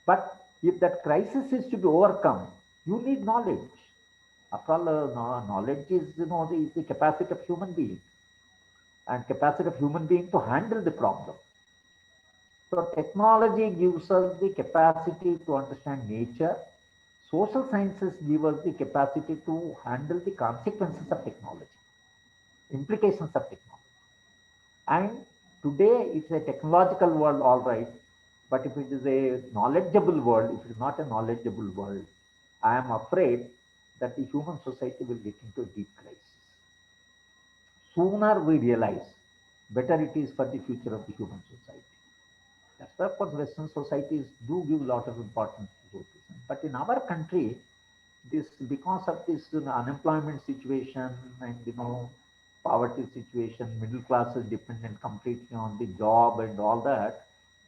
But if that crisis is to be overcome, you need knowledge. After all, knowledge is, the capacity of human being, and capacity of human being to handle the problem. So technology gives us the capacity to understand nature. Social sciences give us the capacity to handle the consequences of technology, implications of technology. And today it's a technological world, all right. But if it is a knowledgeable world, if it is not a knowledgeable world, I am afraid that the human society will get into a deep crisis. Sooner we realize, better it is for the future of the human society. That's why, of course, Western societies do give a lot of importance to autism. But in our country, this, because of this unemployment situation and poverty situation, middle class is dependent completely on the job and all that,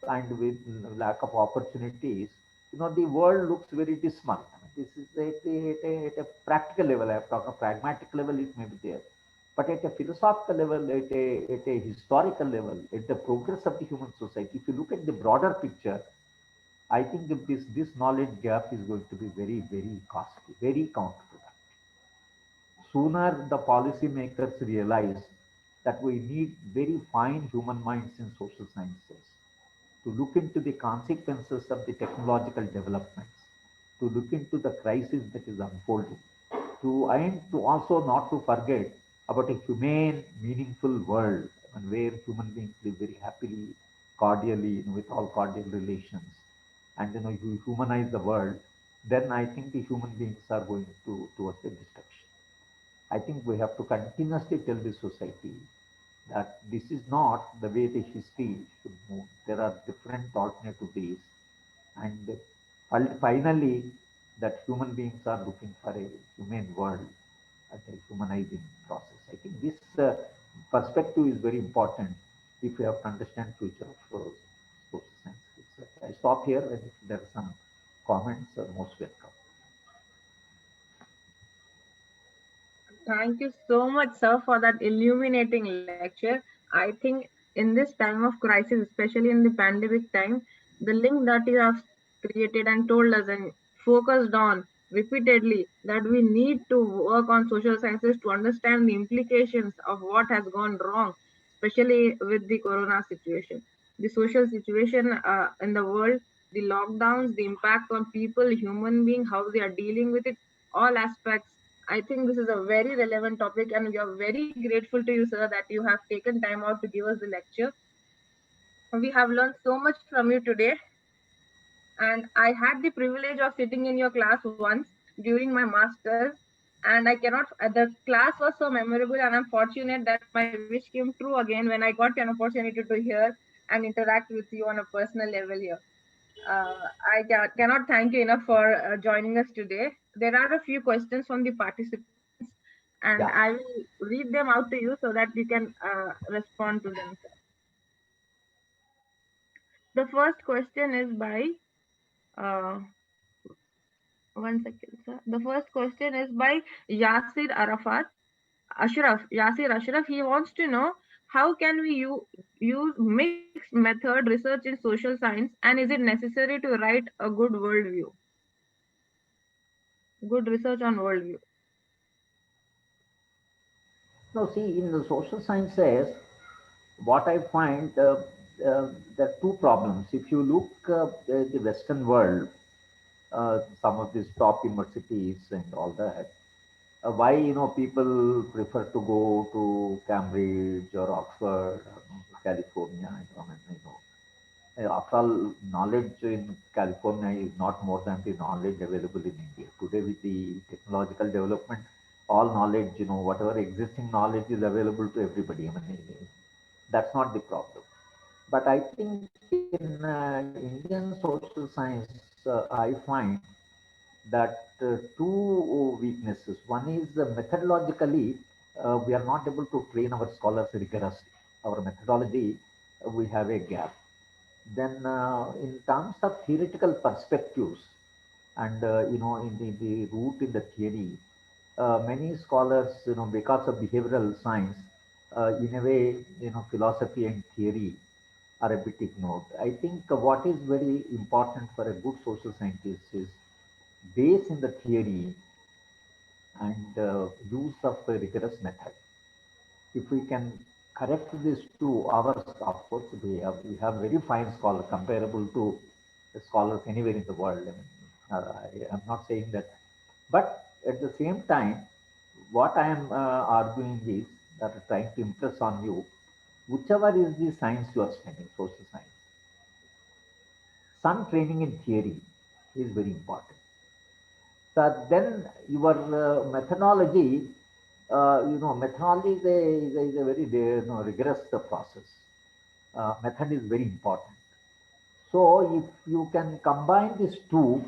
and with lack of opportunities, the world looks very dismal. This is at a practical level. I have talked of pragmatic level, it may be there. But at a philosophical level, at a historical level, at the progress of the human society, if you look at the broader picture, I think that this knowledge gap is going to be very, very costly, very counterproductive. Sooner the policymakers realize that we need very fine human minds in social sciences to look into the consequences of the technological developments, to look into the crisis that is unfolding, and to also not to forget about a humane, meaningful world, and where human beings live very happily, cordially, with all cordial relations, and you humanize the world, then I think the human beings are going towards the destruction. I think we have to continuously tell the society that this is not the way the history should move. There are different alternative ways. And finally, that human beings are looking for a humane world as a humanizing process. I think this perspective is very important if we have to understand future of social science. I stop here, and if there are some comments, most welcome. Thank you so much, sir, for that illuminating lecture. I think in this time of crisis, especially in the pandemic time, the link that you have created and told us and focused on repeatedly, that we need to work on social sciences to understand the implications of what has gone wrong, especially with the corona situation. the social situation in the world, the lockdowns, the impact on people, human being, how they are dealing with it, all aspects. I think this is a very relevant topic, and we are very grateful to you, sir, that you have taken time out to give us the lecture. We have learned so much from you today, and I had the privilege of sitting in your class once during my master's, and I cannot. The class was so memorable, and I'm fortunate that my wish came true again when I got an opportunity to hear and interact with you on a personal level here. Cannot thank you enough for joining us today. There are a few questions from the participants, and I Yeah. will read them out to you so that you can respond to them. The first question is by uh, one second, sir. The first question is by Yasir Arafat. Yasir Ashraf, he wants to know how can we use mixed method research in social science, and is it necessary to write a good worldview? Good research on worldview. No, see, in the social sciences, what I find, there are two problems. If you look the Western world, some of these top universities and all that, why people prefer to go to Cambridge or Oxford, California, after all, knowledge in California is not more than the knowledge available in India. Today, with the technological development, all knowledge, whatever existing knowledge is available to everybody. I mean, that's not the problem. But I think in Indian social science, I find that two weaknesses. One is methodologically, we are not able to train our scholars rigorously. Our methodology, we have a gap. Then, in terms of theoretical perspectives, and in the root in the theory, many scholars, because of behavioral science, in a way, philosophy and theory are a bit ignored. I think what is very important for a good social scientist is base in the theory and use of a rigorous method. If we can correct these two, ours, of course, we have very fine scholars comparable to the scholars anywhere in the world. I mean, I'm not saying that, but at the same time, what I am arguing is that trying to impress on you, whichever is the science you are studying, social science, some training in theory is very important. So then your methodology, methodology is a very rigorous process. Method is very important. So if you can combine these two,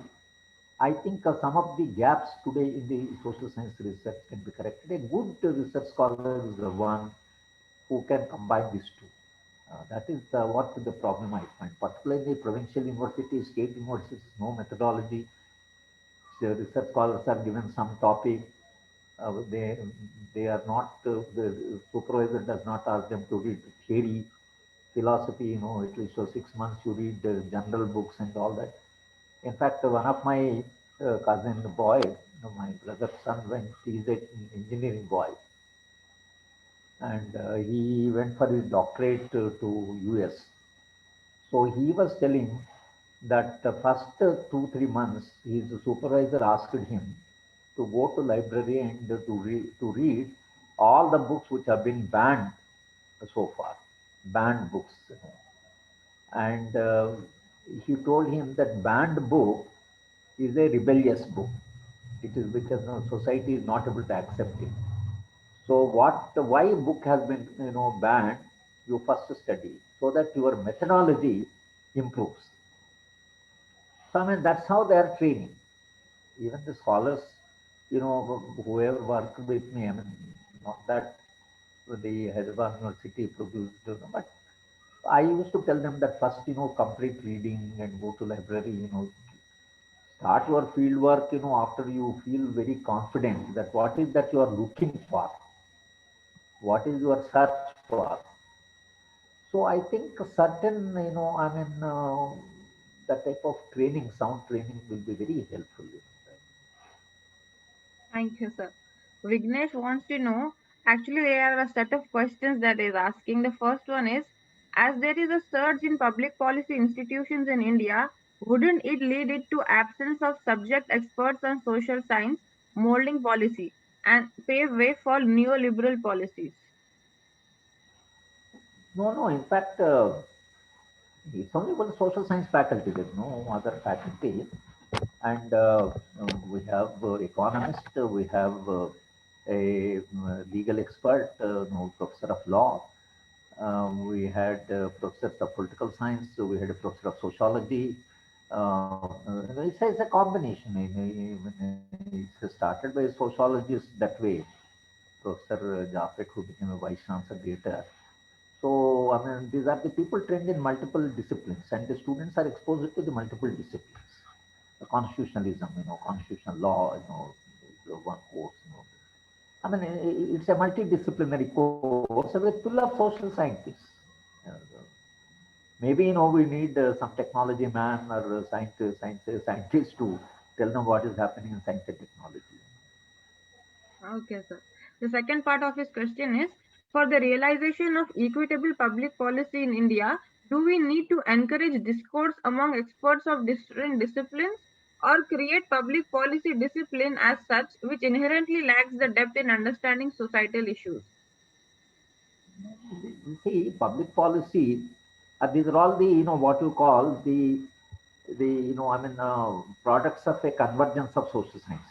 I think some of the gaps today in the social science research can be corrected. A good research scholar is the one who can combine these two. That is what the problem I find, particularly provincial universities, state universities, no methodology. The research scholars are given some topic. They are not, the supervisor does not ask them to read theory, philosophy, at least for 6 months you read the general books and all that. In fact, one of my cousin boy, my brother's son, went, he's an engineering boy, and he went for his doctorate to US. So he was telling that the first 2 3 months, his supervisor asked him to go to library and to read all the books which have been banned so far, banned books. And he told him that banned book is a rebellious book. It is because society is not able to accept it. So why book has been banned? You first study so that your methodology improves. So I mean that's how they are training. Even the scholars, whoever worked with me, I mean, not that the Hyderabad University produced, but I used to tell them that first, complete reading and go to library, start your field work, after you feel very confident that what is that you are looking for, what is your search for. So I think certain, that type of training, sound training will be very helpful. Thank you, sir. Vignesh wants to know. Actually, there are a set of questions that is asking. The first one is, As there is a surge in public policy institutions in India, wouldn't it lead it to absence of subject experts on social science molding policy and pave way for neoliberal policies? No, no. In fact, it's only for the social science faculty. There's no other faculty. And we have economist, we have a legal expert, no, professor of law. We had professors of political science. So we had a professor of sociology. It's a combination. It started by a sociologist that way, Professor Jafet, who became a vice chancellor later. So, I mean, these are the people trained in multiple disciplines, and the students are exposed to the multiple disciplines. The constitutionalism, constitutional law, the one course, I mean, it's a multidisciplinary course with full of social scientists. Uh, Maybe, we need some technology man or scientist to tell them what is happening in science and technology. Okay, sir. The second part of his question is, for the realization of equitable public policy in India, do we need to encourage discourse among experts of different disciplines or create public policy discipline as such, which inherently lacks the depth in understanding societal issues? You see, public policy, these are all the, what you call products of a convergence of social sciences.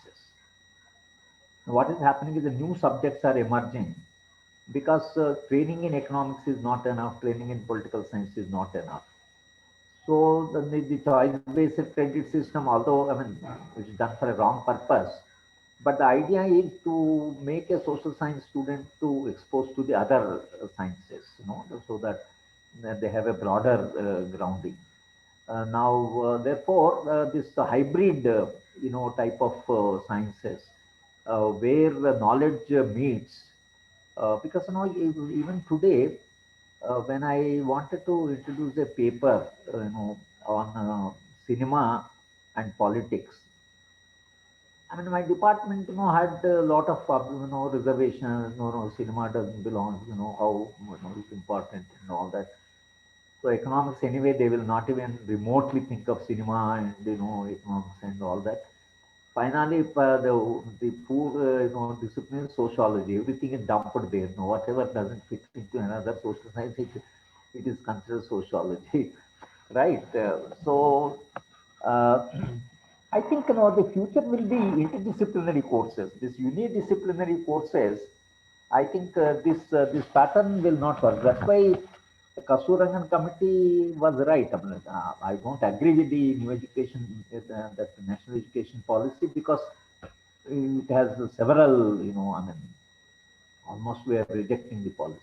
What is happening is the new subjects are emerging because training in economics is not enough, training in political science is not enough. So the choice-based credit system, although it's done for a wrong purpose, but the idea is to make a social science student to expose to the other sciences, so that they have a broader grounding. Therefore, this hybrid, type of sciences, where the knowledge meets, because even today, when I wanted to introduce a paper, on cinema and politics, I mean, my department, had a lot of, reservations. No, cinema doesn't belong. How, it's important and all that. So economics anyway, they will not even remotely think of cinema and economics and all that. Finally, the poor discipline sociology, everything is dumped there. Whatever doesn't fit into another social science, it is considered sociology, right? Uh, I think the future will be interdisciplinary courses. This unidisciplinary courses, I think this pattern will not work. That's why the Kasturirangan committee was right. I don't agree with the new education, that national education policy, because it has several, almost we are rejecting the policy.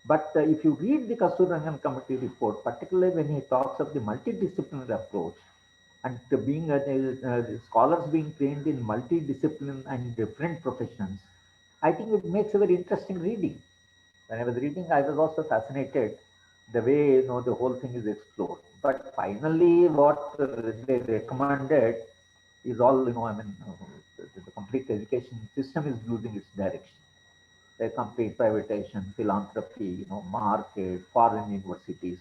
But if you read the Kasturirangan committee report, particularly when he talks of the multidisciplinary approach, and being scholars being trained in multidiscipline and different professions, I think it makes a very interesting reading. When I was reading, I was also fascinated the way the whole thing is explored. But finally, what they recommended is all the complete education system is losing its direction. The complete privatization, philanthropy, market, foreign universities,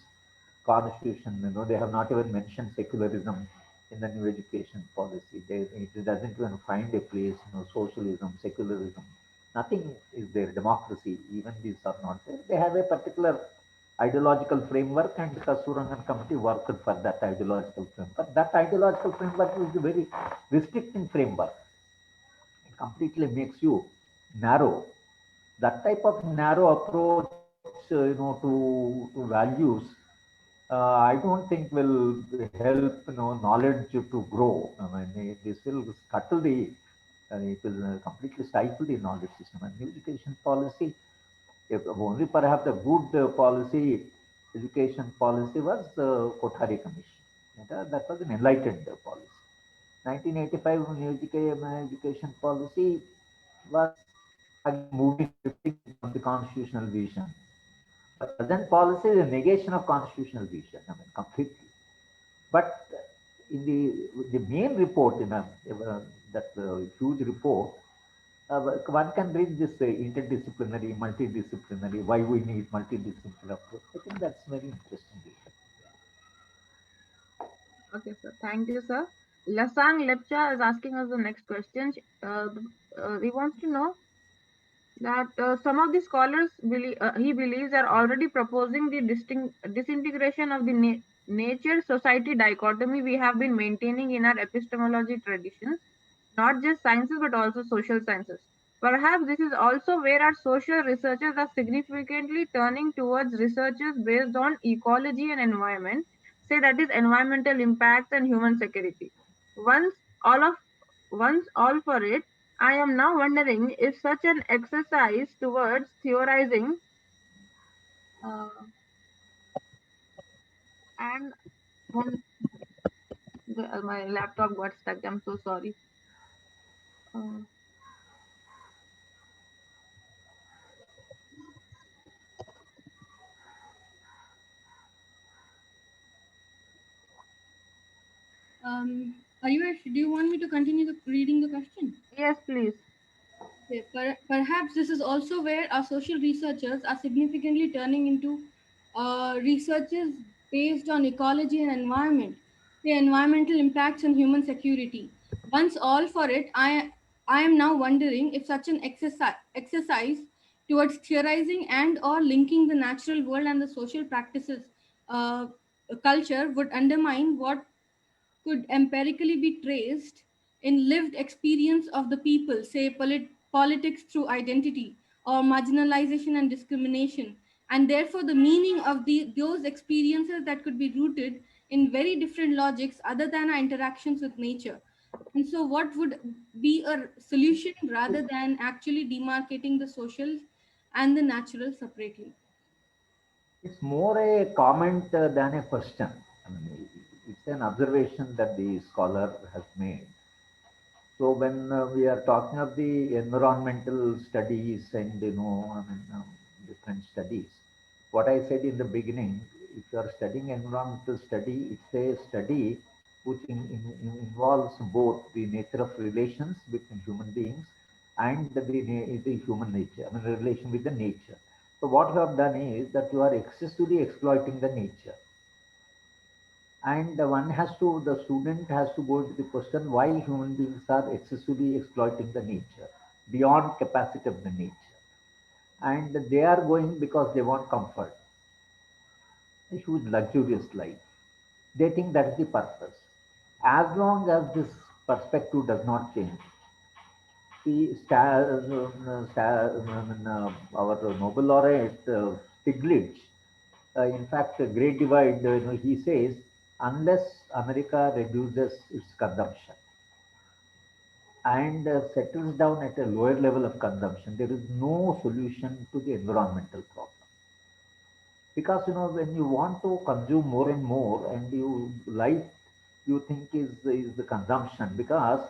constitution. They have not even mentioned secularism in the new education policy. It doesn't even find a place. Socialism, secularism, nothing is there. Democracy, even these are not there. They have a particular ideological framework, and the Kasturirangan committee worked for that ideological framework. That ideological framework is a very restricting framework. It completely makes you narrow. That type of narrow approach, to values, I don't think will help knowledge to grow. I mean, this will scuttle the, it will completely stifle the knowledge system. And new education policy, if only perhaps the good policy, education policy was Kothari Commission. That was an enlightened policy. 1985 new education policy was again moving, shifting from the constitutional vision. The present policy is a negation of constitutional vision, completely. But in the main report, that huge report, one can read this interdisciplinary, multidisciplinary, why we need multidisciplinary approach. I think that's very interesting. Okay, sir. Thank you, sir. Lasang Lepcha is asking us the next question. He wants to know that some of the scholars he believes are already proposing the disintegration of the nature society dichotomy we have been maintaining in our epistemology traditions, not just sciences but also social sciences. Perhaps this is also where our social researchers are significantly turning towards researches based on ecology and environment, say that is environmental impacts and human security. Once all of once all for it, I am now wondering if such an exercise towards theorizing uh, and my laptop got stuck. I'm so sorry. Uh, Ayush, do you want me to continue reading the question? yes, please. Okay, perhaps this is also where our social researchers are significantly turning into researches based on ecology and environment, the environmental impacts and human security. Once all for it, I am now wondering if such an exercise towards theorizing and or linking the natural world and the social practices uh, culture would undermine what could empirically be traced in lived experience of the people, say politics through identity or marginalization and discrimination, and therefore the meaning of those experiences that could be rooted in very different logics other than our interactions with nature. And so, what would be a solution rather than actually demarcating the social and the natural separately? It's more a comment than a question. I mean, it's an observation that the scholar has made. So when we are talking of the environmental studies and different studies, what I said in the beginning, if you are studying environmental study, it's a study which involves both the nature of relations between human beings and the human nature, I mean, relation with the nature. So what you have done is that you are excessively exploiting the nature, and the student has to go into the question why human beings are excessively exploiting the nature beyond capacity of the nature, and they are going because they want comfort, a huge luxurious life. They think that is the purpose. As long as this perspective does not change, the our Nobel laureate Stiglitz, in fact, a great divide, he says, unless America reduces its consumption and settles down at a lower level of consumption, there is no solution to the environmental problem. Because when you want to consume more and more, and you life you think is the consumption. Because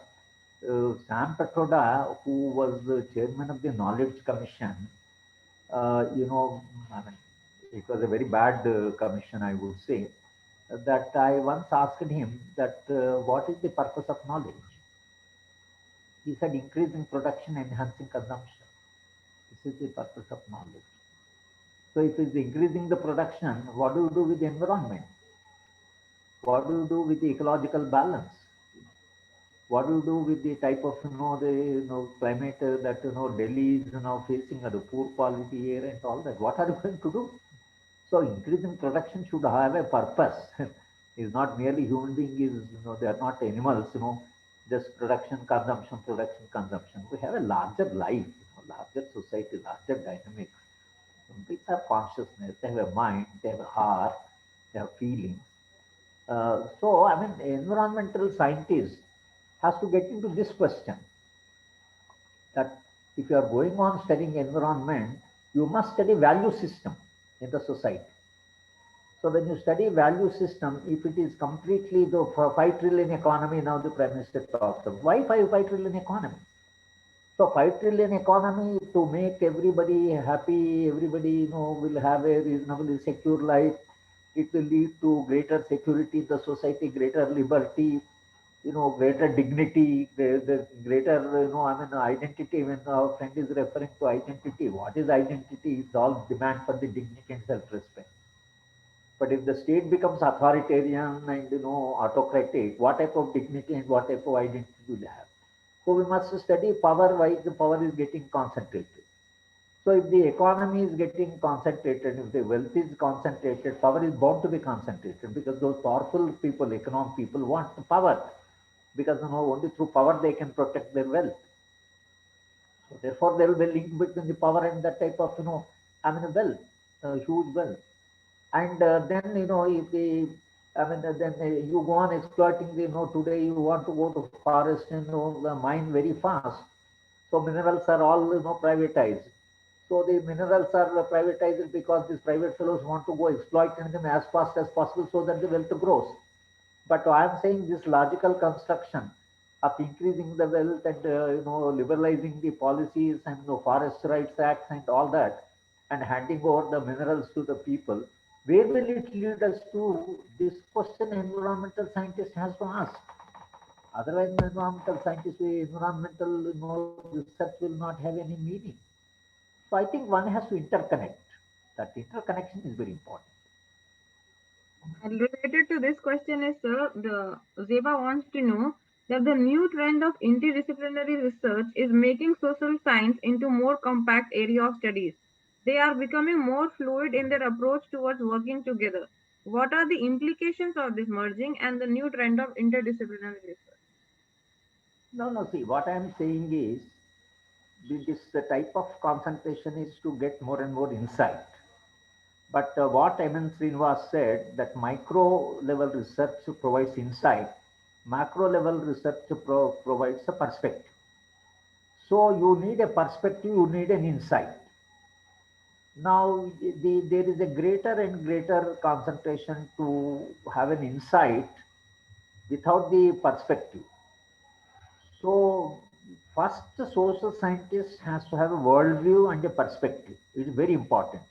Sam Petroda, who was the chairman of the Knowledge Commission, I mean, it was a very bad commission, I would say. That I once asked him that what is the purpose of knowledge? He said increasing production, enhancing consumption. This is the purpose of knowledge. So if it's increasing the production, what do you do with the environment? What do you do with the ecological balance? What do you do with the type of the climate that Delhi is now facing, the poor quality air and all that? What are you going to do? So increasing production should have a purpose. It's not merely human being is they are not animals. Just production, consumption. We have a larger life, larger society, larger dynamics. People have consciousness, they have a mind, they have a heart, they have feelings. So, I mean, environmental scientists has to get into this question that if you are going on studying environment, you must study value system in the society. So when you study value system, if it is completely the 5 trillion economy, now the Prime Minister talks of, why 5 trillion economy? So 5 trillion economy to make everybody happy, everybody will have a reasonably secure life. It will lead to greater security in the society, greater liberty. greater dignity, the greater, identity. When our friend is referring to identity, what is identity? It's all demand for the dignity and self-respect. But if the state becomes authoritarian and autocratic, what type of dignity and what type of identity will have? So we must study power, why the power is getting concentrated. So if the economy is getting concentrated, if the wealth is concentrated, power is bound to be concentrated because those powerful people, economic people want the power because only through power they can protect their wealth. So therefore there will be a link between the power and that type of, wealth, huge wealth. And then, if the, then you go on exploiting the, today you want to go to forest and the mine very fast. So minerals are all, privatized. So the minerals are privatized because these private fellows want to go exploiting them as fast as possible so that the wealth grows. But I am saying this logical construction of increasing the wealth and liberalizing the policies and the Forest Rights Acts and all that, and handing over the minerals to the people, where will it lead us to? This question environmental scientist has to ask. Otherwise, environmental scientists, environmental research will not have any meaning. So I think one has to interconnect. That interconnection is very important. And related to this question is, sir, the Zeba wants to know that the new trend of interdisciplinary research is making social science into more compact area of studies. They are becoming more fluid in their approach towards working together. What are the implications of this merging and the new trend of interdisciplinary research? No. See, what I am saying is, this type of concentration is to get more and more insight. But what M.N. Srinivas said, that micro level research provides insight, macro level research provides a perspective. So you need a perspective, you need an insight. Now, there is a greater and greater concentration to have an insight without the perspective. So, first, the social scientist has to have a worldview and a perspective. It is very important.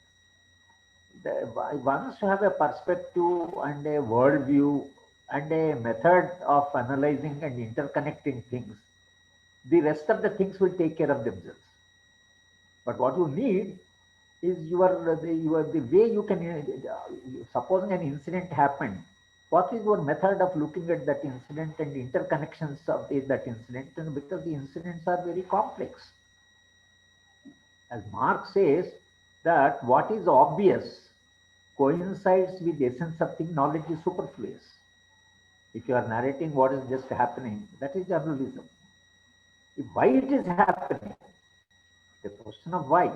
Once you have a perspective and a worldview and a method of analyzing and interconnecting things, the rest of the things will take care of themselves. But what you need is the way you can, supposing an incident happened, what is your method of looking at that incident and interconnections of that incident? And because the incidents are very complex. As Marx says, that what is obvious coincides with the essence of thing, knowledge is superfluous. If you are narrating what is just happening, that is journalism. If why it is happening, the question of why,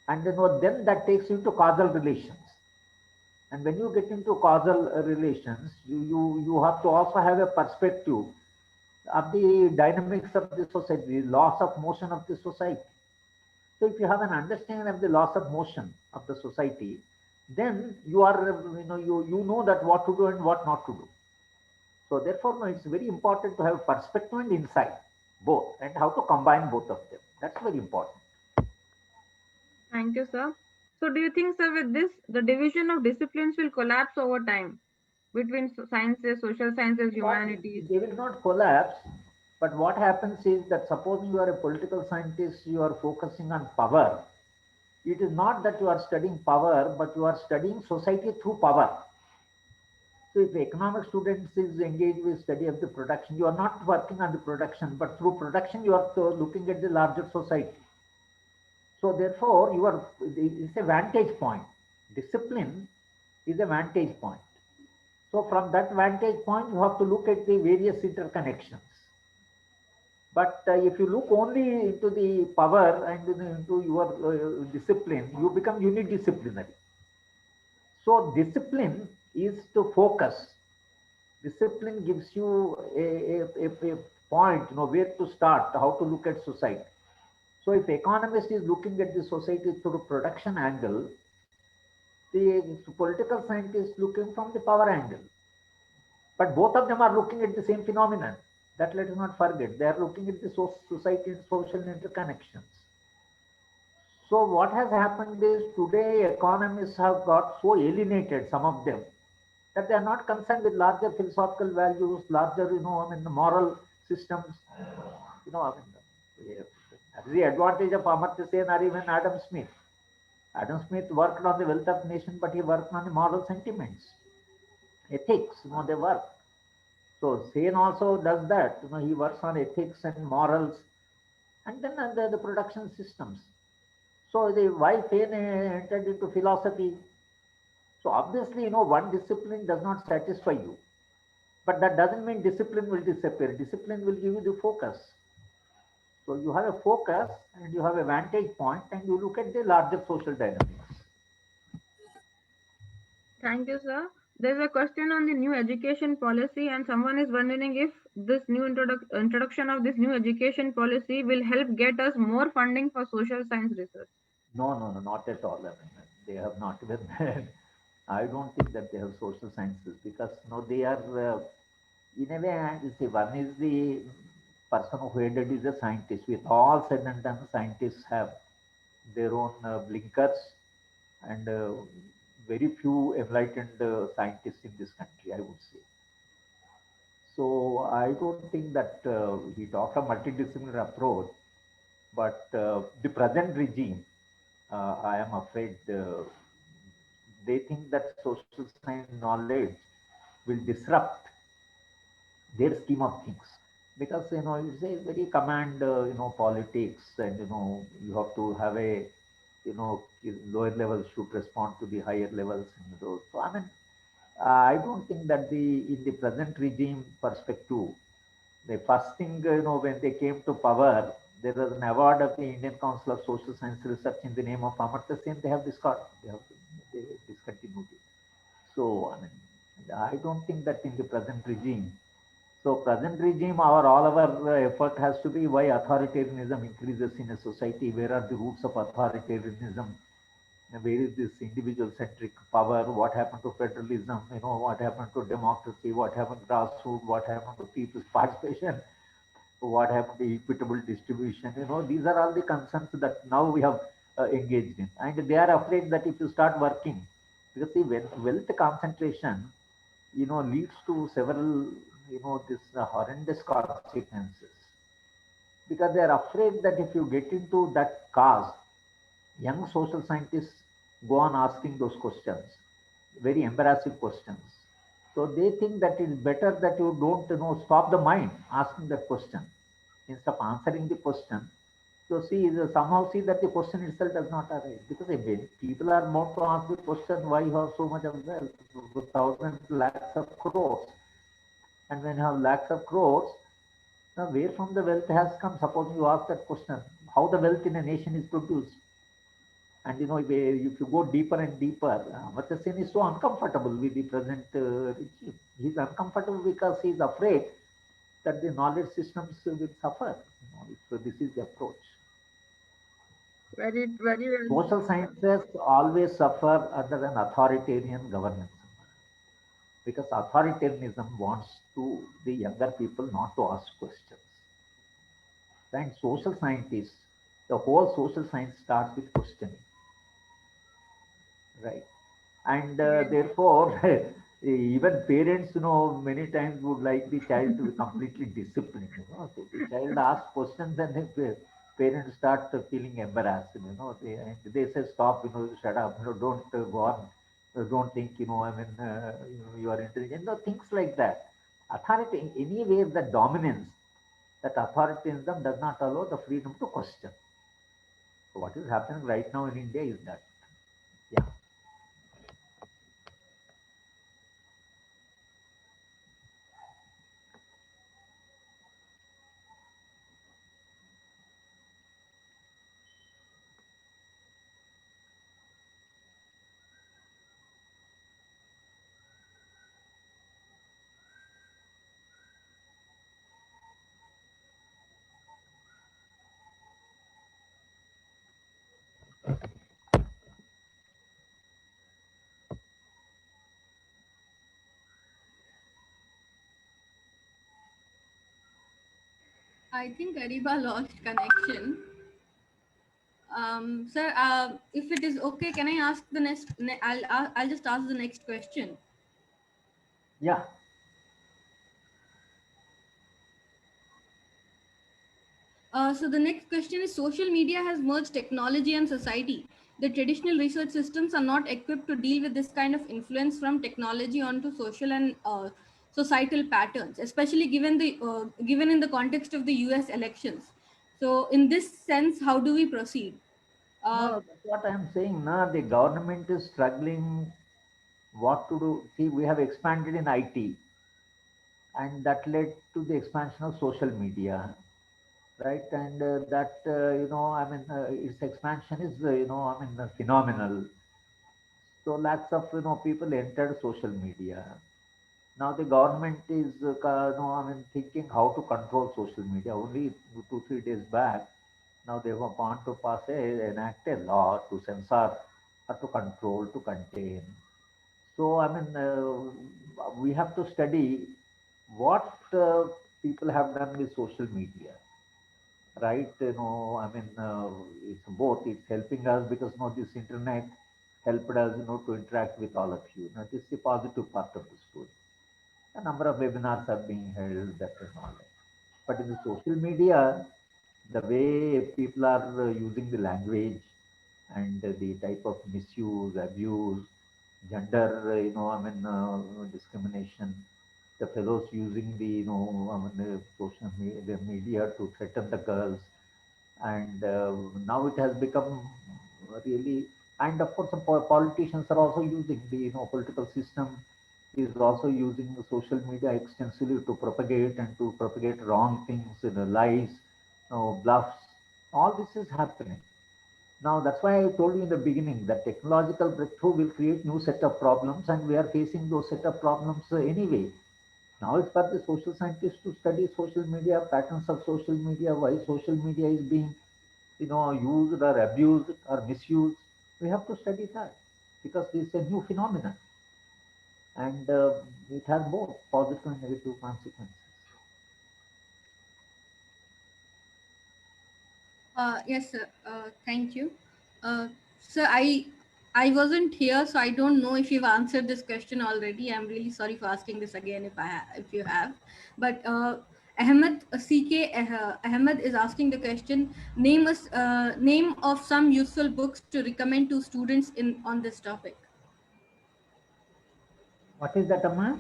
and then that takes you to causal relations. And when you get into causal relations, you have to also have a perspective of the dynamics of the society, the laws of motion of the society. So if you have an understanding of the laws of motion of the society, then you are, you know that what to do and what not to do. So therefore, it's very important to have perspective and insight, both, and how to combine both of them. That's very important. Thank you, sir. So do you think, sir, with this, the division of disciplines will collapse over time between sciences, social sciences, humanities? They will not collapse, but what happens is that suppose you are a political scientist, you are focusing on power. It is not that you are studying power, but you are studying society through power. So if economic students is engaged with study of the production, you are not working on the production, but through production you are looking at the larger society. So therefore, it's a vantage point. Discipline is a vantage point. So from that vantage point, you have to look at the various interconnections. But if you look only into the power and into your discipline, you become unidisciplinary. So discipline is to focus. Discipline gives you a point, where to start, how to look at society. So if economist is looking at the society through production angle, the political scientist looking from the power angle. But both of them are looking at the same phenomenon. That let us not forget. They are looking at the society and social interconnections. So what has happened is today economists have got so alienated, some of them, that they are not concerned with larger philosophical values, larger, the moral systems. That is the advantage of Amartya Sen or even Adam Smith. Adam Smith worked on the wealth of nation, but he worked on the moral sentiments, ethics, they work. So Sen also does that. He works on ethics and morals, and then the production systems. So why Sen entered into philosophy? So obviously, one discipline does not satisfy you, but that doesn't mean discipline will disappear. Discipline will give you the focus. So you have a focus and you have a vantage point, and you look at the larger social dynamics. Thank you, sir. There's a question on the new education policy, and someone is wondering if this new introduction of this new education policy will help get us more funding for social science research. No, not at all. I mean, they have not even. I don't think that they have social sciences because they are in a way. You see, one is the person who headed is a scientist. With all said and done, scientists have their own blinkers and very few enlightened scientists in this country, I would say. So I don't think that we talk a multidisciplinary approach, but the present regime, I am afraid they think that social science knowledge will disrupt their scheme of things because it's a very command politics, and you have to have a lower levels should respond to the higher levels and those. So I mean, I don't think that in the present regime perspective, the first thing when they came to power, there was an award of the Indian Council of Social Science Research in the name of Amartya Sen. They have they discontinued it. So I mean, I don't think that in the present regime. So present regime, all of our effort has to be why authoritarianism increases in a society. Where are the roots of authoritarianism? Where is this individual-centric power? What happened to federalism? What happened to democracy? What happened to grassroots? What happened to people's participation? What happened to equitable distribution? These are all the concerns that now we have engaged in, and they are afraid that if you start working, because see, when wealth concentration, leads to several, this horrendous consequences, because they are afraid that if you get into that cause, young social scientists go on asking those questions, very embarrassing questions. So they think that it's better that you don't, stop the mind asking that question instead of answering the question. So see, somehow see that the question itself does not arise, because when people are more to ask the question, why you have so much of wealth, thousands, lakhs of crores, and when you have lakhs of crores, now where from the wealth has come? Suppose you ask that question, how the wealth in a nation is produced, and if you go deeper and deeper, Amartya Sen is so uncomfortable with the present regime. He's uncomfortable because he's afraid that the knowledge systems will suffer. If this is the approach. Very, very well. Social sciences always suffer under an authoritarian governance because authoritarianism wants to the younger people not to ask questions. And social scientists, the whole social science starts with questioning, right? And therefore, even parents, many times would like the child to be completely disciplined. So the child asks questions, and the parents start feeling embarrassed. They say, "Stop! Shut up! Don't go on. Don't think. I mean, you are intelligent." Things like that. Authority, anywhere that dominance, that authoritarianism does not allow the freedom to question. So what is happening right now in India is that, yeah. I think Ariba lost connection. Sir, if it is okay, can I ask the next? I'll just ask the next question. Yeah. So the next question is, social media has merged technology and society. The traditional research systems are not equipped to deal with this kind of influence from technology onto social and societal patterns, especially given in the context of the U.S. elections. So in this sense, how do we proceed? Uh, No, that's what I'm saying. Now the government is struggling what to do. See, we have expanded in IT, and that led to the expansion of social media, right? And that I mean, its expansion is I mean, phenomenal. So lakhs of people entered social media. Now the government is I mean, thinking how to control social media. Only 2 3 days back, now they want to enact a law to censor or to control, to contain. So I mean, we have to study what people have done with social media, right? I mean, it's both. It's helping us because this internet helped us, to interact with all of you. Now, this is the positive part of the story. A number of webinars are being held, that and all that. But in the social media, the way people are using the language and the type of misuse, abuse, gender, I mean, discrimination, the fellows using the, I mean, the media to threaten the girls, and now it has become really, and of course, some politicians are also using the, political system is also using the social media extensively to propagate and to propagate wrong things, lies, bluffs. All this is happening. Now, that's why I told you in the beginning that technological breakthrough will create new set of problems, and we are facing those set of problems anyway. Now it's for the social scientists to study social media, patterns of social media, why social media is being, used or abused or misused. We have to study that because this is a new phenomenon, and it has both positive and negative consequences. Yes, sir. Thank you. Sir, I wasn't here, so I don't know if you've answered this question already. I'm really sorry for asking this again if you have. But Ahmed CK Ahmed is asking the question. Name of some useful books to recommend to students in on this topic. What is that, Amma?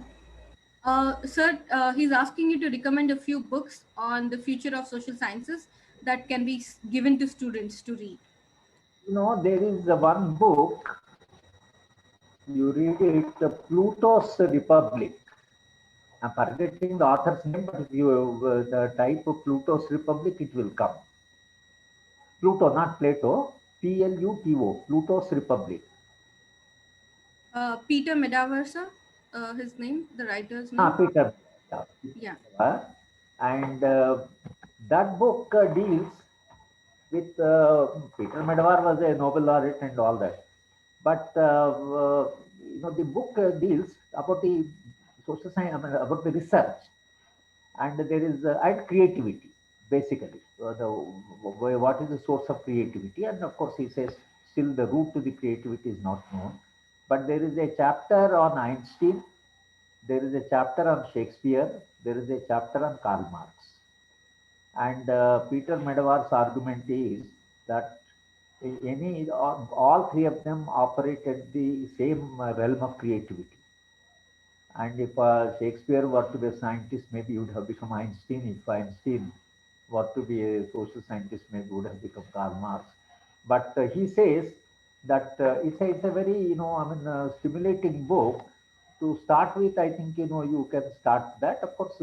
Sir, he's asking you to recommend a few books on the future of social sciences that can be given to students to read. There is one book, you read it, Pluto's Republic. I'm forgetting the author's name, but if you the type of Pluto's Republic, it will come. Pluto, not Plato. Pluto, Pluto's Republic. Peter Medaversa, his name, the writer's Ah, name. Peter. Yeah, Yeah. and that book deals with Peter Medawar was a Nobel laureate and all that. But the book deals about the social science, I mean, about the research, and there is and creativity basically. What is the source of creativity? And of course, he says still the root to the creativity is not known. But there is a chapter on Einstein, there is a chapter on Shakespeare, there is a chapter on Karl Marx. And Peter Medawar's argument is that all three of them operated the same realm of creativity. And if Shakespeare were to be a scientist, maybe he would have become Einstein. If Einstein were to be a social scientist, maybe would have become Karl Marx. But he says that it's a very, I mean, stimulating book. To start with, I think, you can start that. Of course,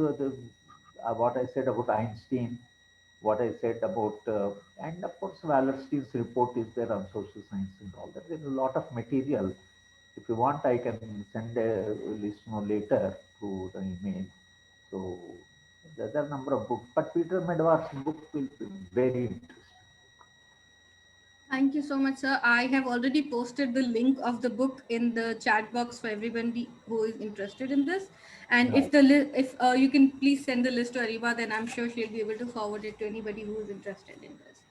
what I said about Einstein, what I said about, and of course, Wallerstein's report is there on social science and all that. There's a lot of material. If you want, I can send a list later through the email. So there are a number of books, but Peter Medwar's book will be very interesting. Thank you so much, sir. I have already posted the link of the book in the chat box for everybody who is interested in this. And Right. if you can please send the list to Ariba, then I'm sure she'll be able to forward it to anybody who is interested in this.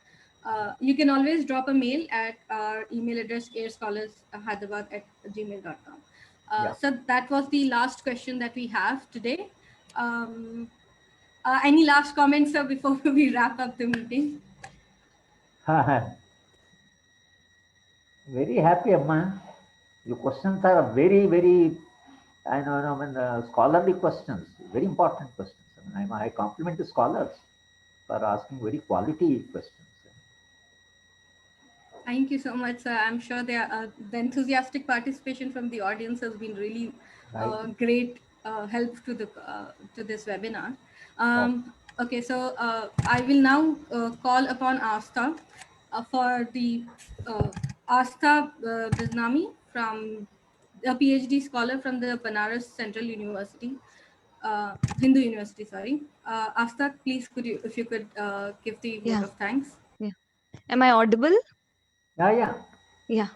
You can always drop a mail at our email address, airscholarshyderabad@gmail.com. So that was the last question that we have today. Any last comments, sir, before we wrap up the meeting? Very happy, Amma. Your questions are very, very, scholarly questions, very important questions. I compliment the scholars for asking very quality questions. Thank you so much, sir. I'm sure the enthusiastic participation from the audience has been really great help to this webinar. Okay, so I will now call upon Asta for the Asta Biznami, from a PhD scholar from the Banaras Central University, Hindu University. Sorry, Asta, please, if you could give the vote of thanks. Yeah. Am I audible? Yeah. Yeah.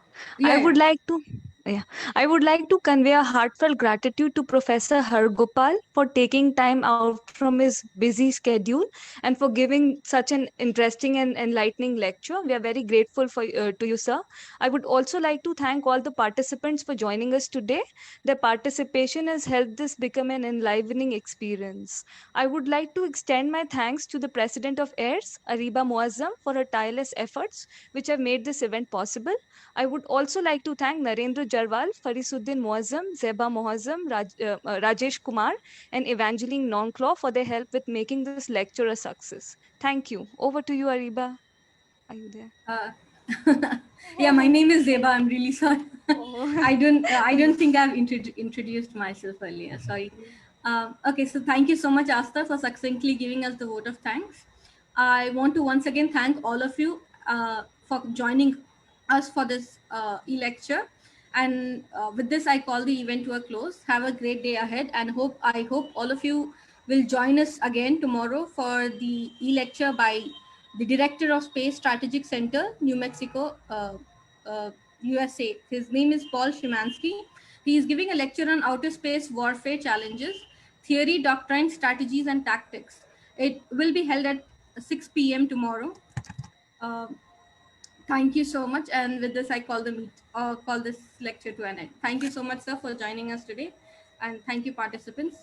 I would like to convey a heartfelt gratitude to Professor Hargopal for taking time out from his busy schedule and for giving such an interesting and enlightening lecture. We are very grateful to you, sir. I would also like to thank all the participants for joining us today. Their participation has helped this become an enlivening experience. I would like to extend my thanks to the President of AIRS, Ariba Muazzam, for her tireless efforts which have made this event possible. I would also like to thank Narendra Jarwal, Farisuddin Muazzam, Zeba Muazzam, Rajesh Kumar, and Evangeline Nonclaw for their help with making this lecture a success. Thank you. Over to you, Ariba. Are you there? Yeah, my name is Zeba. I'm really sorry. I don't think I've introduced myself earlier. Sorry. Okay, so thank you so much, Asta, for succinctly giving us the vote of thanks. I want to once again thank all of you for joining us for this e-lecture. And with this, I call the event to a close. Have a great day ahead, and I hope all of you will join us again tomorrow for the e-lecture by the Director of Space Strategic Center, New Mexico, USA. His name is Paul Szymanski. He is giving a lecture on outer space warfare challenges, theory, doctrine, strategies, and tactics. It will be held at 6 p.m. tomorrow. Thank you so much. And with this, I call this lecture to an end. Thank you so much, sir, for joining us today. And thank you, participants.